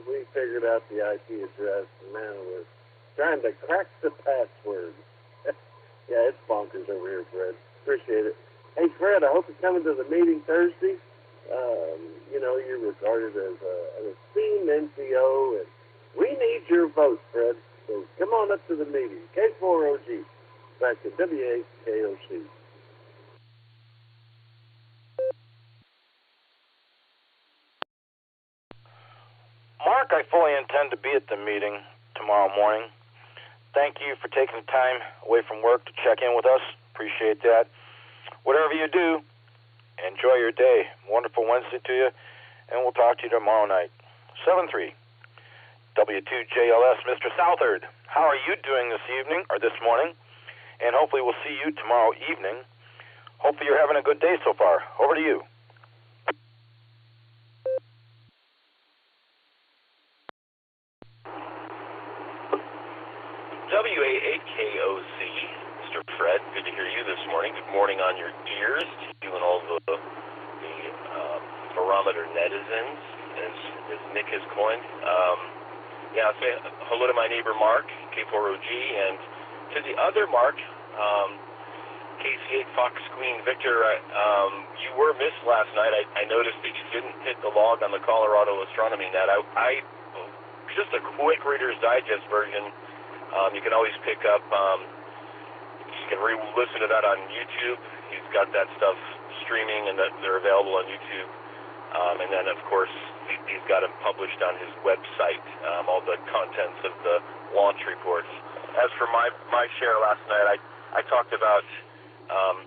We figured out the IP address, and now we're trying to crack the password. Yeah, it's bonkers over here, Fred. Appreciate it. Hey, Fred, I hope you're coming to the meeting Thursday. You're regarded as an esteemed NCO, and we need your vote, Fred. So come on up to the meeting. K4OG. Back to WAKOC. Mark, I fully intend to be at the meeting tomorrow morning. Thank you for taking the time away from work to check in with us. Appreciate that. Whatever you do, enjoy your day. Wonderful Wednesday to you, and we'll talk to you tomorrow night. 7-3. W2JLS, Mr. Southard. How are you doing this evening, or this morning? And hopefully we'll see you tomorrow evening. Hopefully you're having a good day so far. Over to you. WA8KOC, Mr. Fred, good to hear you this morning. Good morning on your ears to you and all the Barometer Netizens, as Nick has coined. Say hello to my neighbor Mark, K4OG, and to the other Mark, KC8 Fox Queen Victor. You were missed last night. I noticed that you didn't hit the log on the Colorado Astronomy Net. I just a quick Reader's Digest version. You can always pick up. You can listen to that on YouTube. He's got that stuff streaming, and they're available on YouTube. And then, of course, he's got them published on his website, all the contents of the launch reports. As for my share last night, I talked about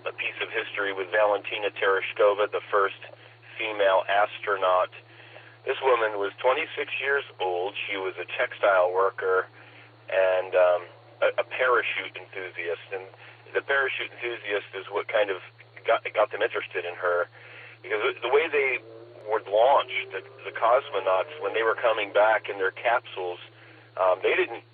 a piece of history with Valentina Tereshkova, the first female astronaut. This woman was 26 years old. She was a textile worker and a parachute enthusiast. And the parachute enthusiast is what kind of got them interested in her, because the way they were launched, the cosmonauts, when they were coming back in their capsules, they didn't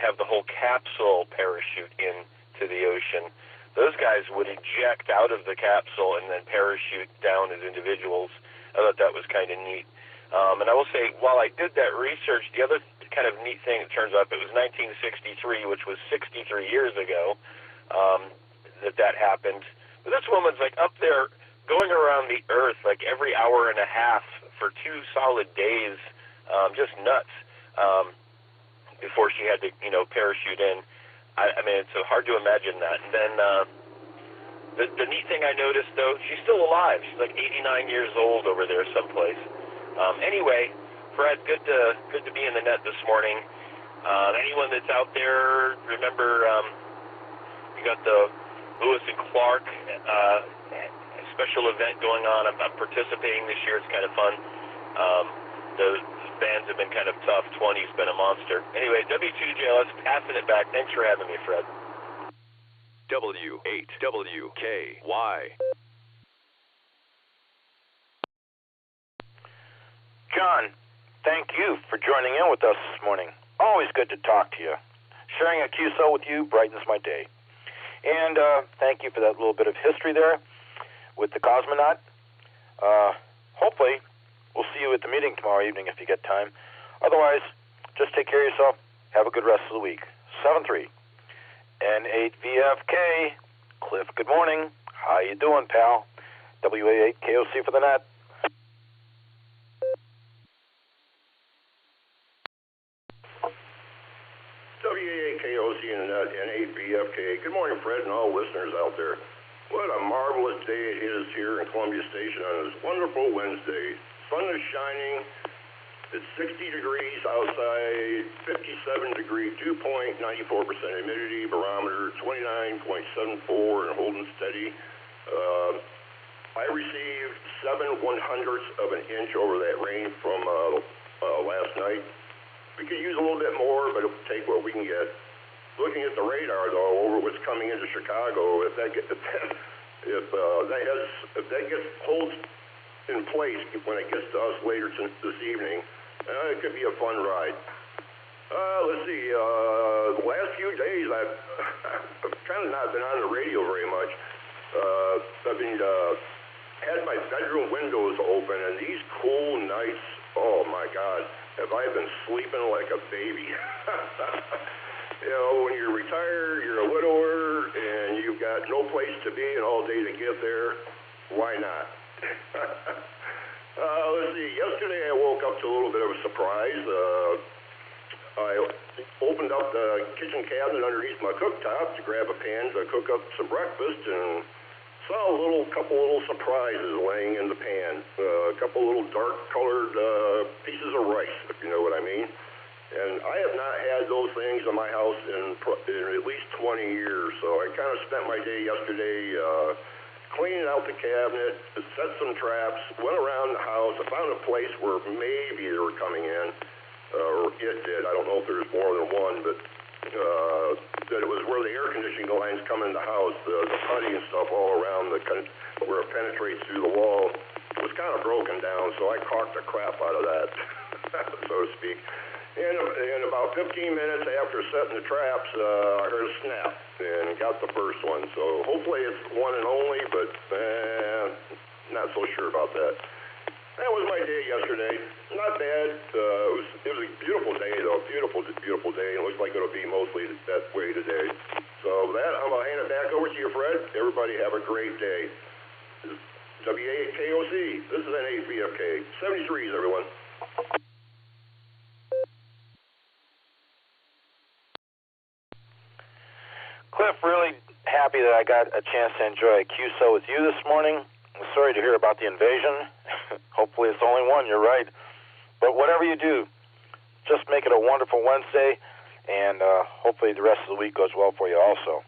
have the whole capsule parachute into the ocean. Those guys would eject out of the capsule and then parachute down as individuals. I thought that was kind of neat. And I will say, while I did that research, the other kind of neat thing, it turns out it was 1963, which was 63 years ago, that happened. But this woman's like up there going around the Earth like every hour and a half for 2 solid days, just nuts, before she had to, parachute in. I mean, it's so hard to imagine that. And then the neat thing I noticed, though, she's still alive. She's like 89 years old over there someplace. Anyway, Fred, good to be in the net this morning. Anyone that's out there, remember, you got the Lewis and Clark special event going on. I'm participating this year. It's kind of fun. The bands have been kind of tough. 20's been a monster. Anyway, W2JLS, passing it back. Thanks for having me, Fred. W8WKY. John, thank you for joining in with us this morning. Always good to talk to you. Sharing a QSO with you brightens my day. And thank you for that little bit of history there with the cosmonaut. Hopefully, we'll see you at the meeting tomorrow evening if you get time. Otherwise, just take care of yourself. Have a good rest of the week. 7-3. N8VFK. Cliff, good morning. How you doing, pal? WA8KOC for the net. WA8KOC and the net, N8VFK. Good morning, Fred, and all listeners out there. What a marvelous day it is here in Columbia Station on this wonderful Wednesday. Sun is shining. It's 60 degrees outside, 57 degree, 2.94% humidity, barometer 29.74 and holding steady. I received 7/100ths of an inch over that rain from last night. We could use a little bit more, but it'll take what we can get. Looking at the radar, though, over what's coming into Chicago, if that holds in place when it gets to us later this evening, it could be a fun ride. Let's see. The last few days, I've kind of not been on the radio very much. I've been had my bedroom windows open, and these cool nights. Oh my God, have I been sleeping like a baby? You know, when you're retired, you're a widower, and you've got no place to be and all day to get there, why not? Let's see. Yesterday I woke up to a little bit of a surprise. I opened up the kitchen cabinet underneath my cooktop to grab a pan to cook up some breakfast, and saw a couple little surprises laying in the pan. A couple little dark-colored pieces of rice, if you know what I mean. And I have not had those things in my house in at least 20 years, so I kind of spent my day yesterday cleaning out the cabinet, set some traps, went around the house. I found a place where maybe they were coming in, or it did. I don't know if there's more than one, but that it was where the air conditioning lines come in the house, the putty and stuff all around where it penetrates through the wall was kind of broken down, so I caulked the crap out of that, so to speak. And about 15 minutes after setting the traps, I heard a snap and got the first one. So hopefully it's one and only, but not so sure about that. That was my day yesterday. Not bad. It was a beautiful day, though. Beautiful day. It looks like it'll be mostly that way today. So that, I'm going to hand it back over to you, Fred. Everybody have a great day. WA8KOC. This is N8VFK. 73s, everyone. Cliff, really happy that I got a chance to enjoy a QSO with you this morning. I'm sorry to hear about the invasion. Hopefully it's only one, you're right. But whatever you do, just make it a wonderful Wednesday, and hopefully the rest of the week goes well for you also.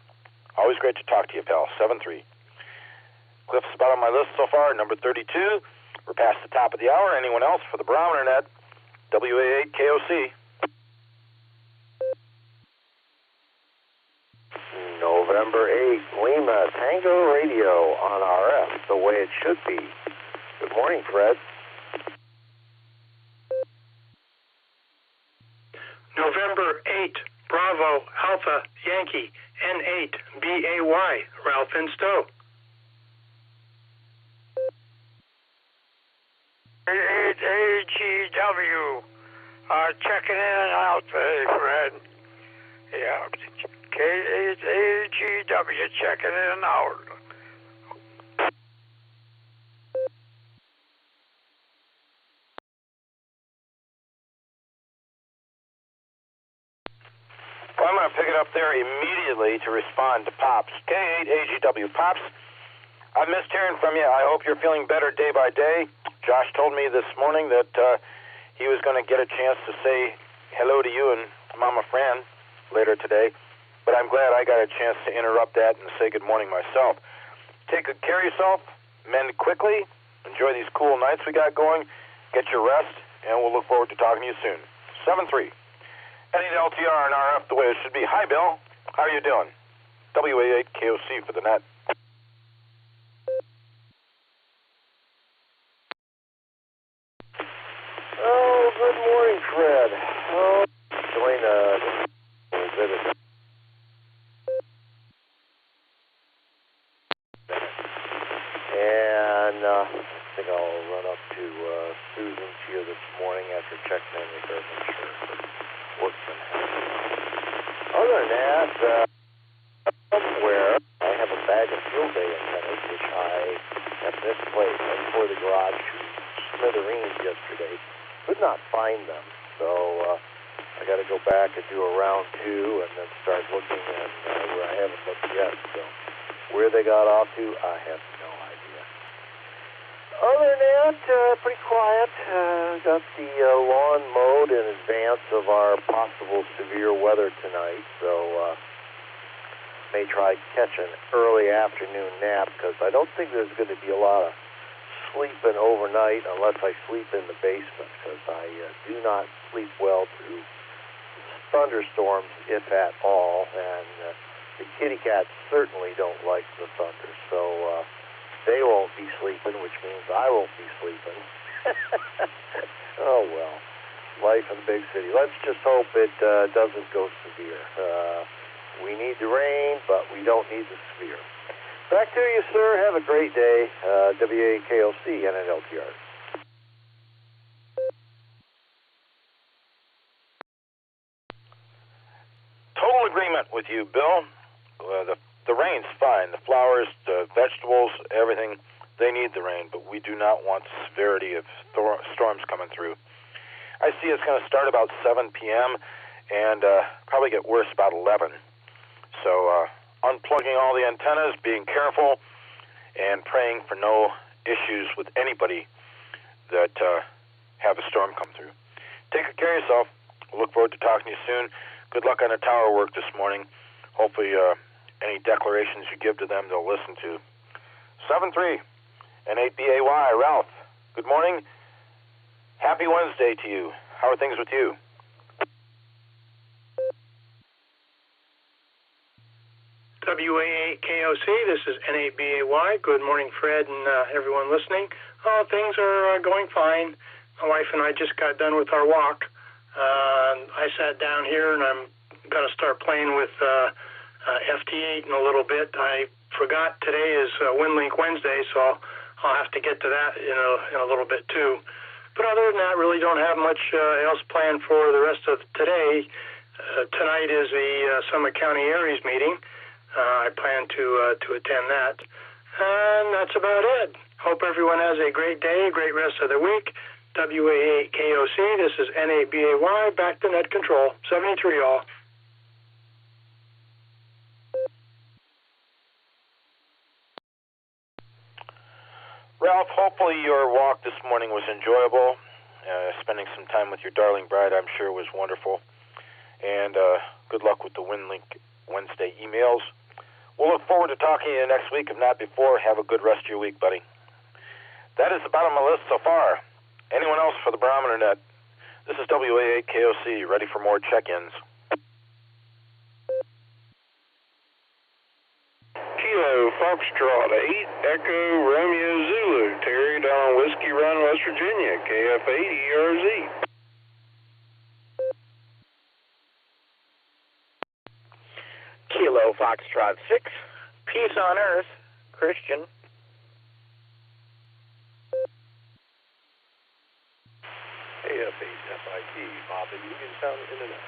Always great to talk to you, pal. 7-3. Cliff's about on my list so far, number 32. We're past the top of the hour. Anyone else for the Barometer Net? WA8KOC. November 8, Lima, Tango Radio on RF, the way it should be. Good morning, Fred. November 8, Bravo, Alpha, Yankee, N8, BAY, Ralph and Stowe. 8AGW, checking in and out today, Fred. Yeah, K8AGW, checking in and out. Well, I'm going to pick it up there immediately to respond to Pops. K8AGW. Pops, I missed hearing from you. I hope you're feeling better day by day. Josh told me this morning that he was going to get a chance to say hello to you and Mama Fran later today, but I'm glad I got a chance to interrupt that and say good morning myself. Take good care of yourself, mend quickly, enjoy these cool nights we got going, get your rest, and we'll look forward to talking to you soon. 73. Any LTR and RF the way it should be. Hi, Bill. How are you doing? WA8KOC for the net. Oh, good morning, Fred. Oh, doing a little bit of... And I think I'll run up to Susan's here this morning after checking in with her, make sure work's been happening. Other than that, somewhere I have a bag of field day antennas, which I have misplaced. I tore the garage to smithereens yesterday. Could not find them, so I got to go back and do a round two and then start looking at where I haven't looked yet. So where they got off to, I have no idea. Other than that, pretty quiet. Got the lawn mowed in advance of our possible severe weather tonight, so may try to catch an early afternoon nap because I don't think there's going to be a lot of sleeping overnight unless I sleep in the basement because I do not sleep well through thunderstorms, if at all, and the kitty cats certainly don't like the thunder, so they won't be sleeping, which means I won't be sleeping. Oh, well, life in the big city. Let's just hope it doesn't go severe. We need the rain, but we don't need the severe. Back to you, sir. Have a great day. WAKOC and an LTR. Total agreement with you, Bill. The rain's fine. The flowers, the vegetables, everything, they need the rain, but we do not want the severity of storms coming through. I see it's going to start about 7 p.m. and probably get worse about 11. So unplugging all the antennas, being careful, and praying for no issues with anybody that have a storm come through. Take good care of yourself. We'll look forward to talking to you soon. Good luck on the tower work this morning. Hopefully any declarations you give to them, they'll listen to. 7-3 and 8BAY, Ralph. Good morning. Happy Wednesday to you. How are things with you? WA8KOC, this is N8BAY. Good morning, Fred, and everyone listening. Things are going fine. My wife and I just got done with our walk. I sat down here, and I'm going to start playing with FT8 in a little bit. I forgot today is WinLink Wednesday, so I'll have to get to that in a little bit, too. But other than that, really don't have much else planned for the rest of today. Tonight is the Summit County Aries meeting. I plan to attend that. And that's about it. Hope everyone has a great day, a great rest of the week. WA8KOC, this is N8BAY, back to net control. 73 all. Ralph, hopefully your walk this morning was enjoyable. Spending some time with your darling bride, I'm sure, was wonderful. And good luck with the WinLink Wednesday emails. We'll look forward to talking to you next week, if not before. Have a good rest of your week, buddy. That is the bottom of my list so far. Anyone else for the Barometer Net? This is WA8KOC, ready for more check-ins. Kilo Foxtrot 8 Echo Romeo Zulu, Terry down on Whiskey Run, West Virginia, KF8 ERZ. Kilo Foxtrot 6, Peace on Earth, Christian. KF8 FIT, Bob in Uniontown, Internet.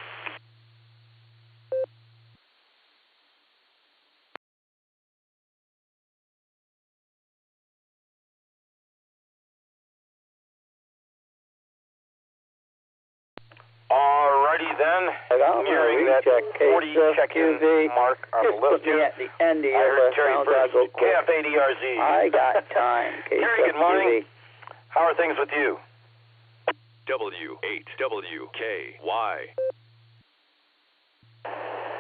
Alrighty then, nearing that 40 check-in mark on the list. Just put me at the end of I heard Terry first, go quick. KF8 ERZ. I got time. Terry, good morning. How are things with you? W8WKY.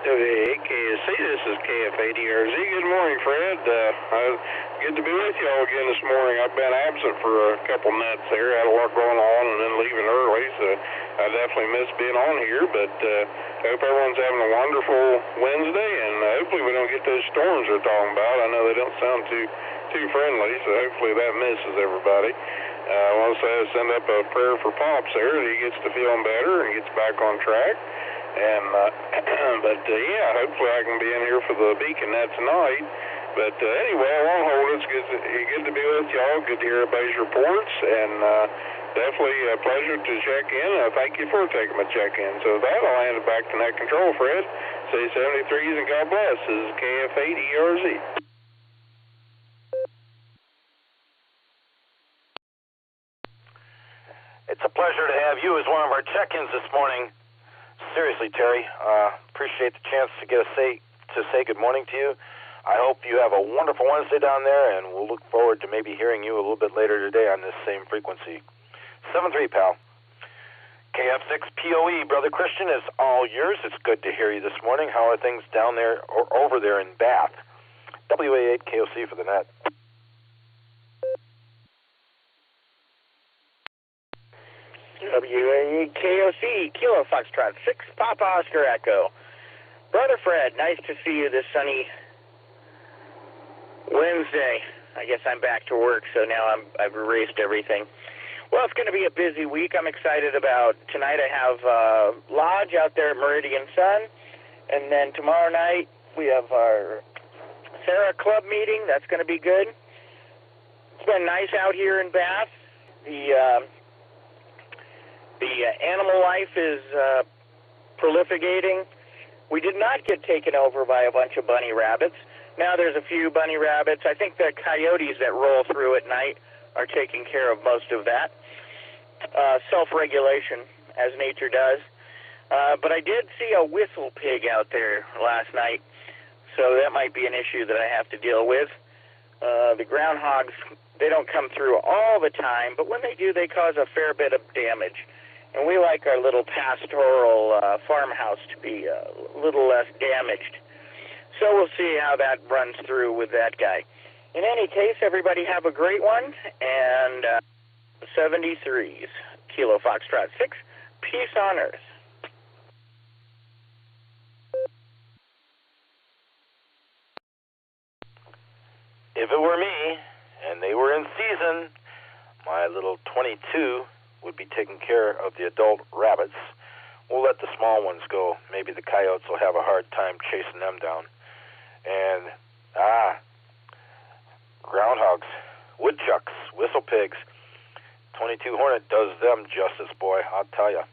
WAKSC, this is KF8ERZ. Good morning, Fred. Good to be with y'all again this morning. I've been absent for a couple nights there. Had a lot going on and then leaving early, so I definitely missed being on here. But I hope everyone's having a wonderful Wednesday, and hopefully we don't get those storms they're talking about. I know they don't sound too friendly, so hopefully that misses everybody. I want to send up a prayer for Pops there that he gets to feeling better and gets back on track. And yeah, hopefully I can be in here for the Beacon Net tonight. But anyway, I won't hold it. It's good to be with y'all. Good to hear everybody's reports, and definitely a pleasure to check in. Thank you for taking my check-in. So with that, I'll hand it back to Net Control, Fred. Say 73s and God bless. This is KF8 ERZ. It's a pleasure to have you as one of our check-ins this morning. Seriously, Terry, appreciate the chance to say good morning to you. I hope you have a wonderful Wednesday down there, and we'll look forward to maybe hearing you a little bit later today on this same frequency. 7-3, pal. KF6 POE, Brother Christian, is all yours. It's good to hear you this morning. How are things down there or over there in Bath? WA8 KOC for the net. WA8 KOC, Kilo Foxtrot 6, Papa Oscar Echo. Brother Fred, nice to see you this sunny Wednesday. I guess I'm back to work, so now I've erased everything. Well, it's going to be a busy week. I'm excited about tonight. I have Lodge out there at Meridian Sun, and then tomorrow night we have our Sarah Club meeting. That's going to be good. It's been nice out here in Bath. The animal life is prolificating. We did not get taken over by a bunch of bunny rabbits. Now there's a few bunny rabbits. I think the coyotes that roll through at night are taking care of most of that. Self-regulation, as nature does. But I did see a whistle pig out there last night, so that might be an issue that I have to deal with. The groundhogs, they don't come through all the time, but when they do, they cause a fair bit of damage. And we like our little pastoral farmhouse to be a little less damaged. So we'll see how that runs through with that guy. In any case, everybody have a great one. And 73s, Kilo Foxtrot 6, peace on Earth. If it were me, and they were in season, my little 22 would be taking care of the adult rabbits. We'll let the small ones go. Maybe the coyotes will have a hard time chasing them down. And, groundhogs, woodchucks, whistle pigs. 22 Hornet does them justice, boy, I'll tell you.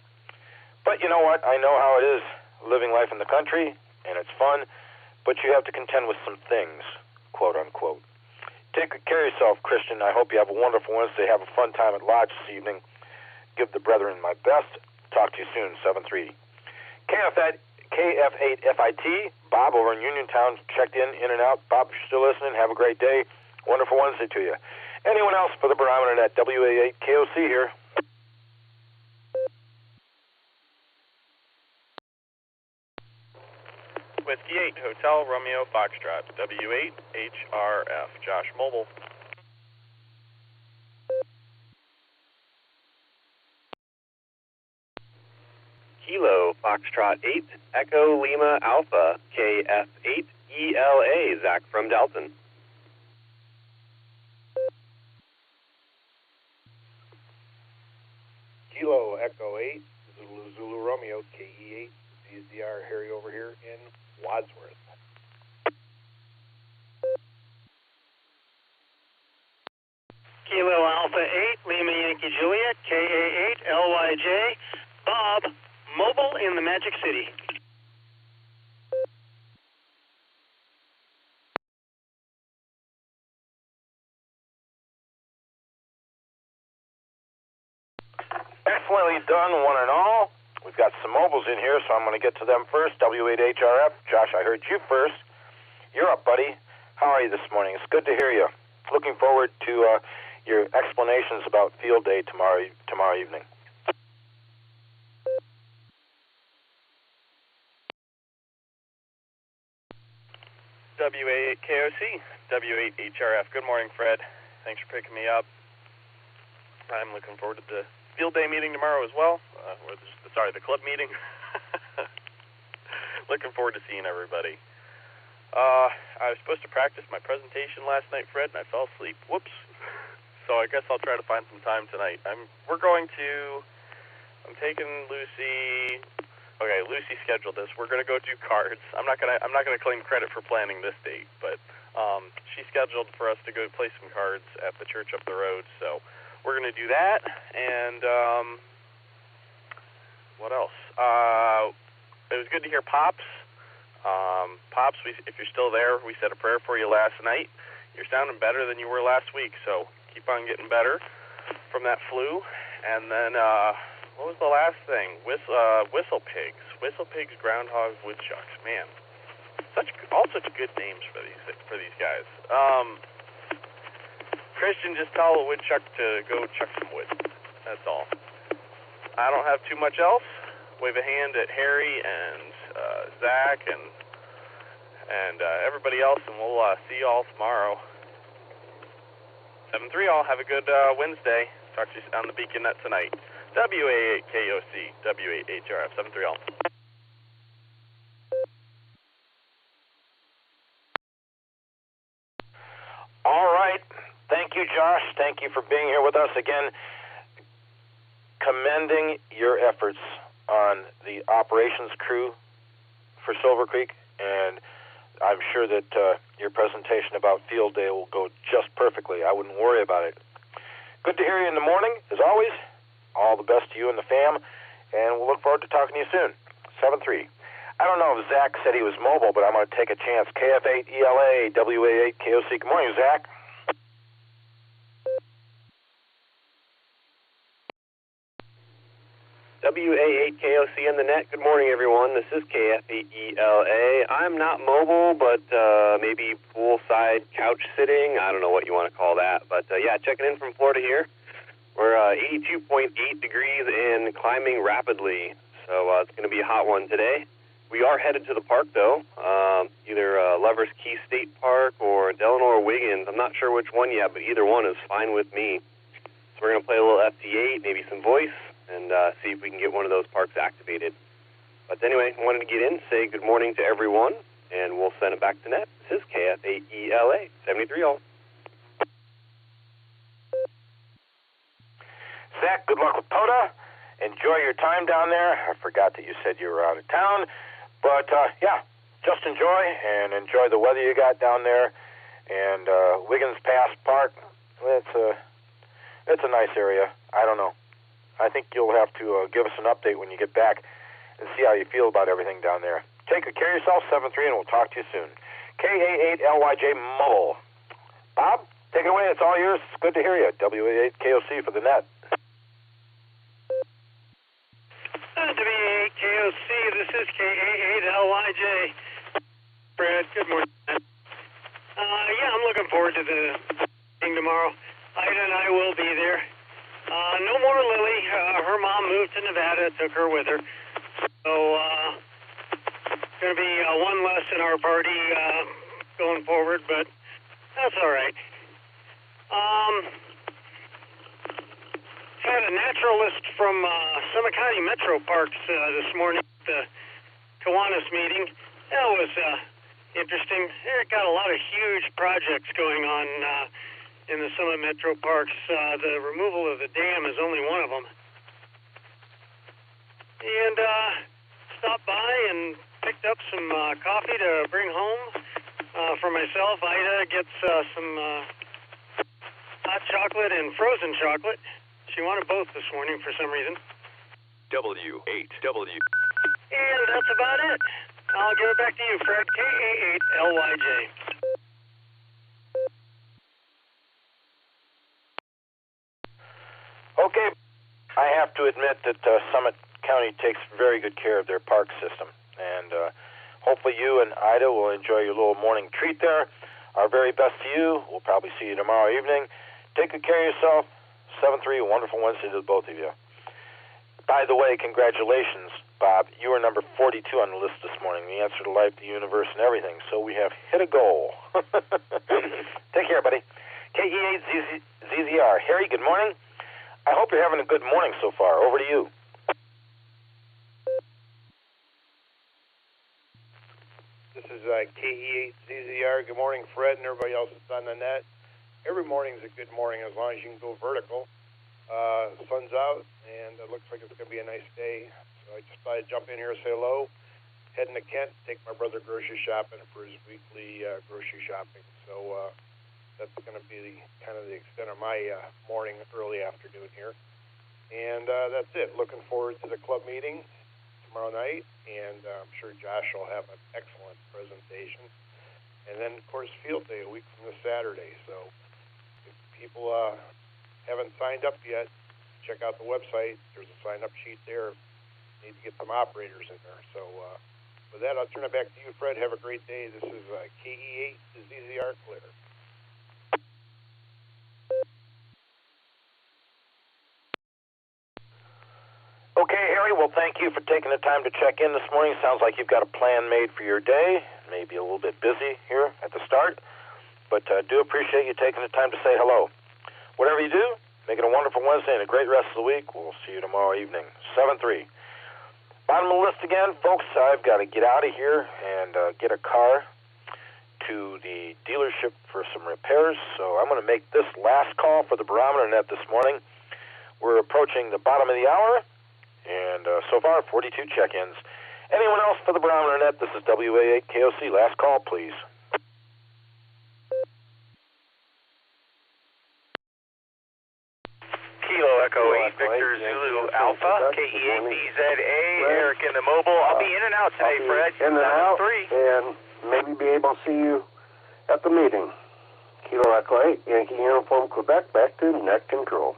But you know what? I know how it is living life in the country, and it's fun, but you have to contend with some things, quote unquote. Take good care of yourself, Christian. I hope you have a wonderful Wednesday. Have a fun time at Lodge this evening. Give the brethren my best. Talk to you soon, 7-3. KF8 FIT, Bob over in Uniontown, checked in and out. Bob, if you're still listening, have a great day. Wonderful Wednesday to you. Anyone else for the Barometer Net? WA8 KOC here. Whiskey 8, Hotel Romeo Foxtrot, W8 HRF, Josh Mobile. Kilo Foxtrot 8, Echo Lima Alpha, KF8 ELA, Zach from Dalton. Kilo Echo 8, Zulu Romeo, KE8, SDR, Harry over here in Wadsworth. Kilo Alpha 8, Lima Yankee Juliet, KA8 LYJ, Bob, mobile in the Magic City. Excellently done, one and all. We've got some mobiles in here, so I'm going to get to them first. W8HRF. Josh, I heard you first. You're up, buddy. How are you this morning? It's good to hear you. Looking forward to your explanations about field day tomorrow evening. WA8KOC, W8HRF. Good morning, Fred. Thanks for picking me up. I'm looking forward to the field day meeting tomorrow as well. The club meeting. Looking forward to seeing everybody. I was supposed to practice my presentation last night, Fred, and I fell asleep. Whoops. So I guess I'll try to find some time tonight. I'm taking Lucy. Okay, Lucy scheduled this. We're gonna go do cards. I'm not gonna claim credit for planning this date, but she scheduled for us to go play some cards at the church up the road. So we're gonna do that. And what else? It was good to hear Pops. Pops, if you're still there, we said a prayer for you last night. You're sounding better than you were last week, so keep on getting better from that flu. And then, what was the last thing? Whistle pigs, groundhogs, woodchucks. Man, such good names for these guys. Christian, just tell a woodchuck to go chuck some wood. That's all. I don't have too much else. Wave a hand at Harry and Zach and everybody else, and we'll see you all tomorrow. 7-3 all. Have a good Wednesday. Talk to you on the Beacon Net tonight. WA8KOC, W8HRF, 7-3 all. All right. Thank you, Josh. Thank you for being here with us again. Commending your efforts on the operations crew for Silvercreek, and I'm sure that your presentation about field day will go just perfectly. I wouldn't worry about it. Good to hear you in the morning, as always. All the best to you and the fam, and we'll look forward to talking to you soon. 7-3. I don't know if Zach said he was mobile, but I'm going to take a chance. KF8ELA, WA8KOC. Good morning, Zach. WA8KOC on the net. Good morning, everyone. This is KF8ELA. I'm not mobile, but maybe poolside couch sitting. I don't know what you want to call that. But, yeah, checking in from Florida here. We're 82.8 degrees and climbing rapidly, so it's going to be a hot one today. We are headed to the park, though, either Lovers Key State Park or Delano Wiggins. I'm not sure which one yet, but either one is fine with me. So we're going to play a little FT8, maybe some voice, and see if we can get one of those parks activated. But anyway, I wanted to get in, say good morning to everyone, and we'll send it back to net. This is KF8ELA, 73 all. Zach, good luck with POTA. Enjoy your time down there. I forgot that you said you were out of town. But, yeah, just enjoy, and enjoy the weather you got down there. And Wiggins Pass Park, it's a nice area. I don't know. I think you'll have to give us an update when you get back and see how you feel about everything down there. Take good care of yourself, 7-3, and we'll talk to you soon. KA8LYJ Mobile. Bob, take it away. It's all yours. It's good to hear you. WA8KOC for the net. WA8KOC, this is KA8LYJ. Brad, good morning. Yeah, I'm looking forward to the thing tomorrow. Ida and I will be there. No more Lily. Her mom moved to Nevada, took her with her. So, it's going to be one less in our party going forward, but that's all right. Had a naturalist from Summit County Metro Parks this morning at the Kiwanis meeting. That was interesting. They got a lot of huge projects going on in the Summit Metro Parks. The removal of the dam is only one of them. And stopped by and picked up some coffee to bring home for myself. Ida gets some hot chocolate and frozen chocolate. She wanted both this morning for some reason. W8W. And that's about it. I'll give it back to you, Fred. KA8LYJ. Okay. I have to admit that Summit County takes very good care of their park system. And hopefully you and Ida will enjoy your little morning treat there. Our very best to you. We'll probably see you tomorrow evening. Take good care of yourself. 7-3, wonderful Wednesday to both of you. By the way, congratulations Bob, you are number 42 on the list this morning. The answer to life, the universe, and everything. So we have hit a goal. Take care, buddy. KE8ZZR. Harry, good morning. I hope you're having a good morning so far. Over to you. This is KE8ZZR. Good morning, Fred, and everybody else that's on the net. Every morning's a good morning as long as you can go vertical. The sun's out, and it looks like it's going to be a nice day. So I just thought I'd jump in here and say hello. Heading to Kent, take my brother grocery shopping for his weekly grocery shopping. So that's going to be kind of the extent of my morning, early afternoon here. And that's it. Looking forward to the club meeting tomorrow night, and I'm sure Josh will have an excellent presentation. And then, of course, field day a week from this Saturday. So if people haven't signed up yet, check out the website. There's a sign-up sheet there. Need to get some operators in there. So with that, I'll turn it back to you, Fred. Have a great day. This is KE8ZZR Clear. Okay, Harry, well, thank you for taking the time to check in this morning. Sounds like you've got a plan made for your day. Maybe a little bit busy here at the start, but do appreciate you taking the time to say hello. Whatever you do, make it a wonderful Wednesday and a great rest of the week. We'll see you tomorrow evening, 7-3. Bottom of the list again, folks, I've got to get out of here and get a car to the dealership for some repairs, so I'm going to make this last call for the Barometer Net this morning. We're approaching the bottom of the hour, and so far, 42 check-ins. Anyone else for the Barometer Net? This is WA8KOC. Last call, please. Kilo Echo 8 Victor Zulu Alpha, KE8BZA, Eric in the mobile. I'll be in and out today, Fred. In and out, and maybe be able to see you at the meeting. Kilo Echo 8, Yankee Uniform Quebec, back to net control.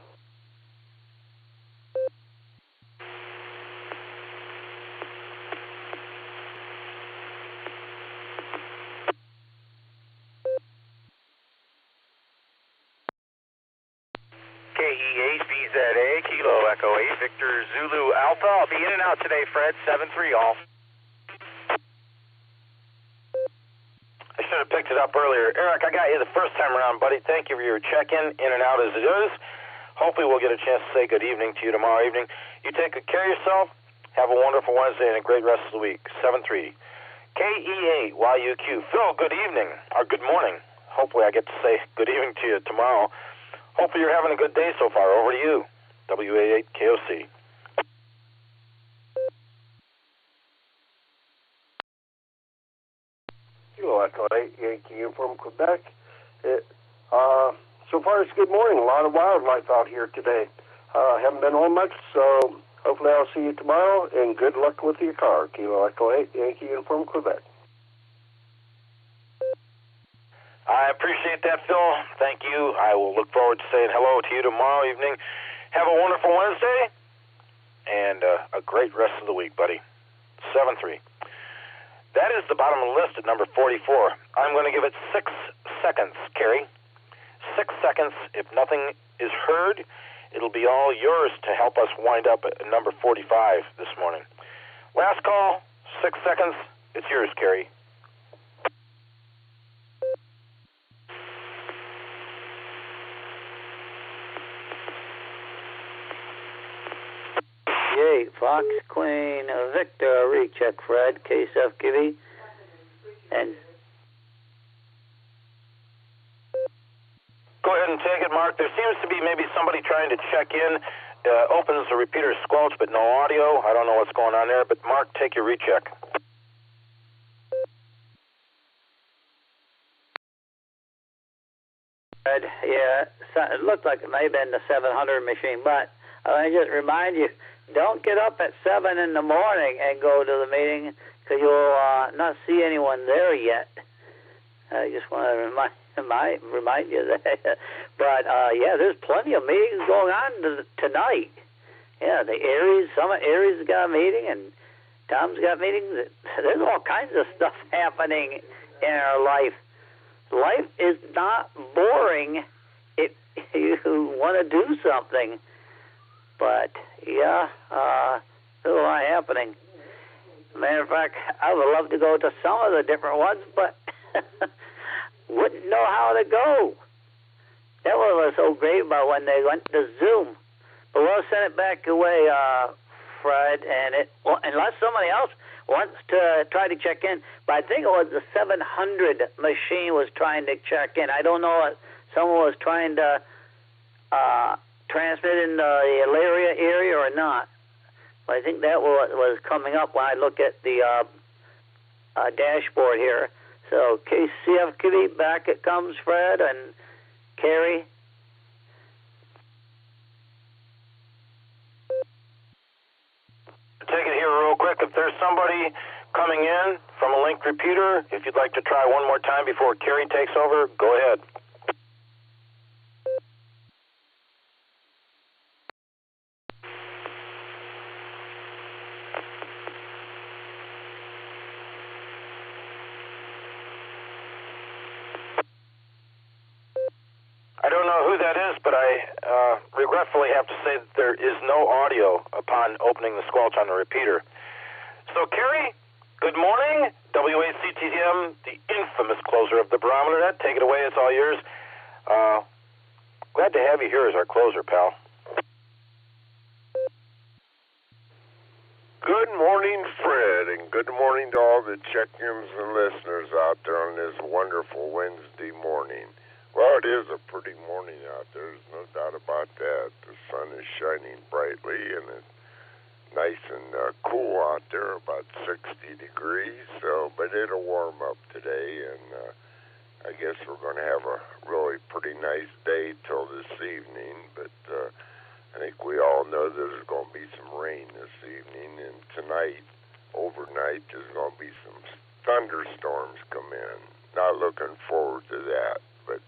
KE8BZA, Kilo Echo 8, Victor Zulu Alpha. I'll be in and out today, Fred. 7-3 all. I should have picked it up earlier. Eric, I got you the first time around, buddy. Thank you for your check-in, in and out as it is. Hopefully we'll get a chance to say good evening to you tomorrow evening. You take good care of yourself. Have a wonderful Wednesday and a great rest of the week. 7-3. KE8YUQ. Phil, good evening, or good morning. Hopefully I get to say good evening to you tomorrow. Hopefully you're having a good day so far. Over to you, WA8KOC. Kilo Echo 8, Yankee Uniform Quebec. So far it's good morning. A lot of wildlife out here today. Haven't been home much, so hopefully I'll see you tomorrow, and good luck with your car. Kilo Echo 8, Yankee Uniform Quebec. I appreciate that, Phil. Thank you. I will look forward to saying hello to you tomorrow evening. Have a wonderful Wednesday and a great rest of the week, buddy. 7-3. That is the bottom of the list at number 44. I'm going to give it 6 seconds, Carrie. 6 seconds. If nothing is heard, it'll be all yours to help us wind up at number 45 this morning. Last call, 6 seconds. It's yours, Carrie. Yay, Fox, Queen, Victor, recheck, Fred, KSF, Gibby, and... Go ahead and take it, Mark. There seems to be maybe somebody trying to check in. Opens the repeater squelch, but no audio. I don't know what's going on there, but Mark, take your recheck. Fred, yeah, it looked like it may have been the 700 machine, but I just remind you, don't get up at 7 in the morning and go to the meeting because you'll not see anyone there yet. I just want to remind you that. But, yeah, there's plenty of meetings going on tonight. Yeah, the Aries, Summit Aries has got a meeting, and Tom's got meetings. There's all kinds of stuff happening in our life. Life is not boring if you want to do something. But, yeah, there's a lot happening. Matter of fact, I would love to go to some of the different ones, but wouldn't know how to go. That was so great about when they went to Zoom. But we'll send it back away, Fred, and unless somebody else wants to try to check in, but I think it was the 700 machine was trying to check in. I don't know if someone was trying to transmit in the Elyria area or not. But I think that was coming up when I look at the dashboard here. So KCFQV, back it comes, Fred, and Carrie. Take it here real quick. If there's somebody coming in from a link repeater, if you'd like to try one more time before Carrie takes over, go ahead. I don't know who that is, but I regretfully have to say that there is no audio upon opening the squelch on the repeater. So, Carrie, good morning. WACTM, the infamous closer of the Barometer Net. Take it away. It's all yours. Glad to have you here as our closer, pal. Good morning, Fred, and good morning to all the check-ins and listeners out there on this wonderful Wednesday morning. Well, it is a pretty morning out there. There's no doubt about that. The sun is shining brightly, and it's nice and cool out there, about 60 degrees. But it'll warm up today, and I guess we're going to have a really pretty nice day till this evening. But I think we all know there's going to be some rain this evening, and tonight, overnight, there's going to be some thunderstorms come in. Not looking forward to that, but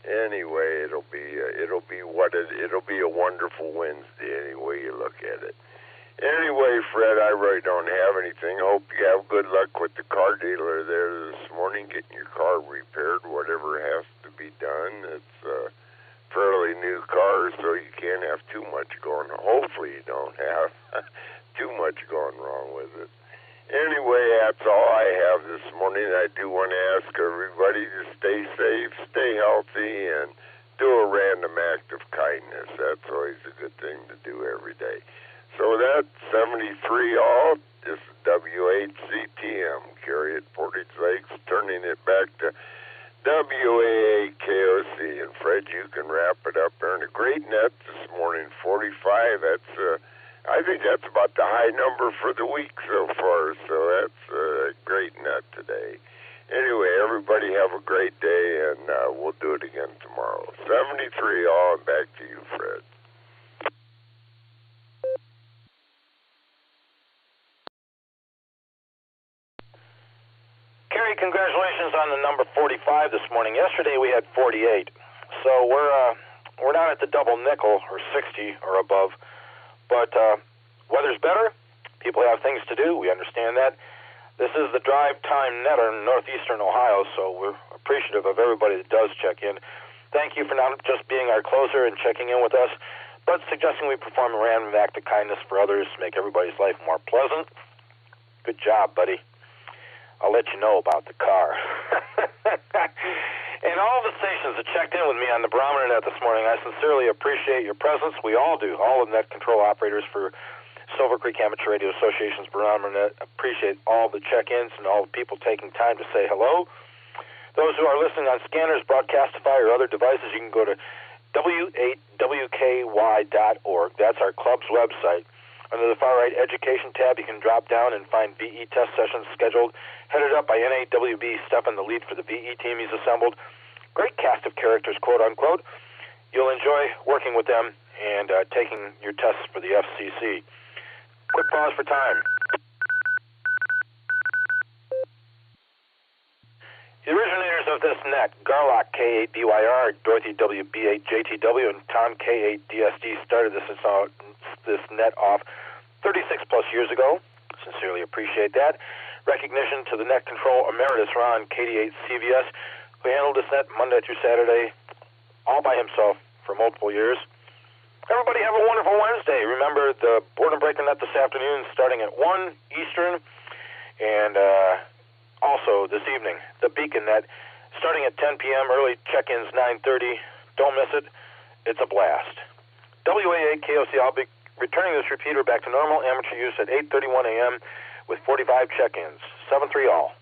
anyway, it'll be a wonderful Wednesday any way you look at it. Anyway, Fred, I really don't have anything. Hope you have good luck with the car dealer there this morning, getting your car repaired, whatever has to be done. It's a fairly new car, so you can't have too much going on. Hopefully you don't have too much going wrong with it. Anyway, that's all I have this morning. I do want to ask everybody to stay safe, stay healthy, and do a random act of kindness. That's always a good thing to do every day. So that's 73 all. This is WHCTM, Carrie at Portage Lakes, turning it back to WAAKOC. And Fred, you can wrap it up there. And a great net this morning, 45. I think that's about the high number for the week so far, so that's a great net today. Anyway, everybody have a great day, and we'll do it again tomorrow. 73 all, and back to you, Fred. Carrie, congratulations on the number 45 this morning. Yesterday we had 48, so we're not at the double nickel or 60 or above, but weather's better. People have things to do. We understand that. This is the drive time netter in northeastern Ohio, so we're appreciative of everybody that does check in. Thank you for not just being our closer and checking in with us, but suggesting we perform a random act of kindness for others to make everybody's life more pleasant. Good job, buddy. I'll let you know about the car. And all the stations that checked in with me on the Barometer Net this morning, I sincerely appreciate your presence. We all do. All of the net control operators for Silvercreek Amateur Radio Association's Barometer Net appreciate all the check-ins and all the people taking time to say hello. Those who are listening on scanners, Broadcastify, or other devices, you can go to w8wky.org. That's our club's website. Under the far right education tab, you can drop down and find VE test sessions scheduled, headed up by NAWB Stefan, the lead for the VE team he's assembled. Great cast of characters, quote-unquote. You'll enjoy working with them and taking your tests for the FCC. Quick pause for time. The originators of this net, Garlock K8BYR, Dorothy WB8JTW, and Tom K8DSD started this net off 36-plus years ago. Sincerely appreciate that. Recognition to the net control emeritus Ron KD8CVS, who handled this net Monday through Saturday all by himself for multiple years. Everybody have a wonderful Wednesday. Remember the Boredom Breaker net this afternoon starting at 1 Eastern. And also this evening, the Beacon Net, starting at 10 p.m., early check-ins 9:30. Don't miss it. It's a blast. WAA KOC, I'll be returning this repeater back to normal amateur use at 8:31 a.m. with 45 check-ins. 7-3 all.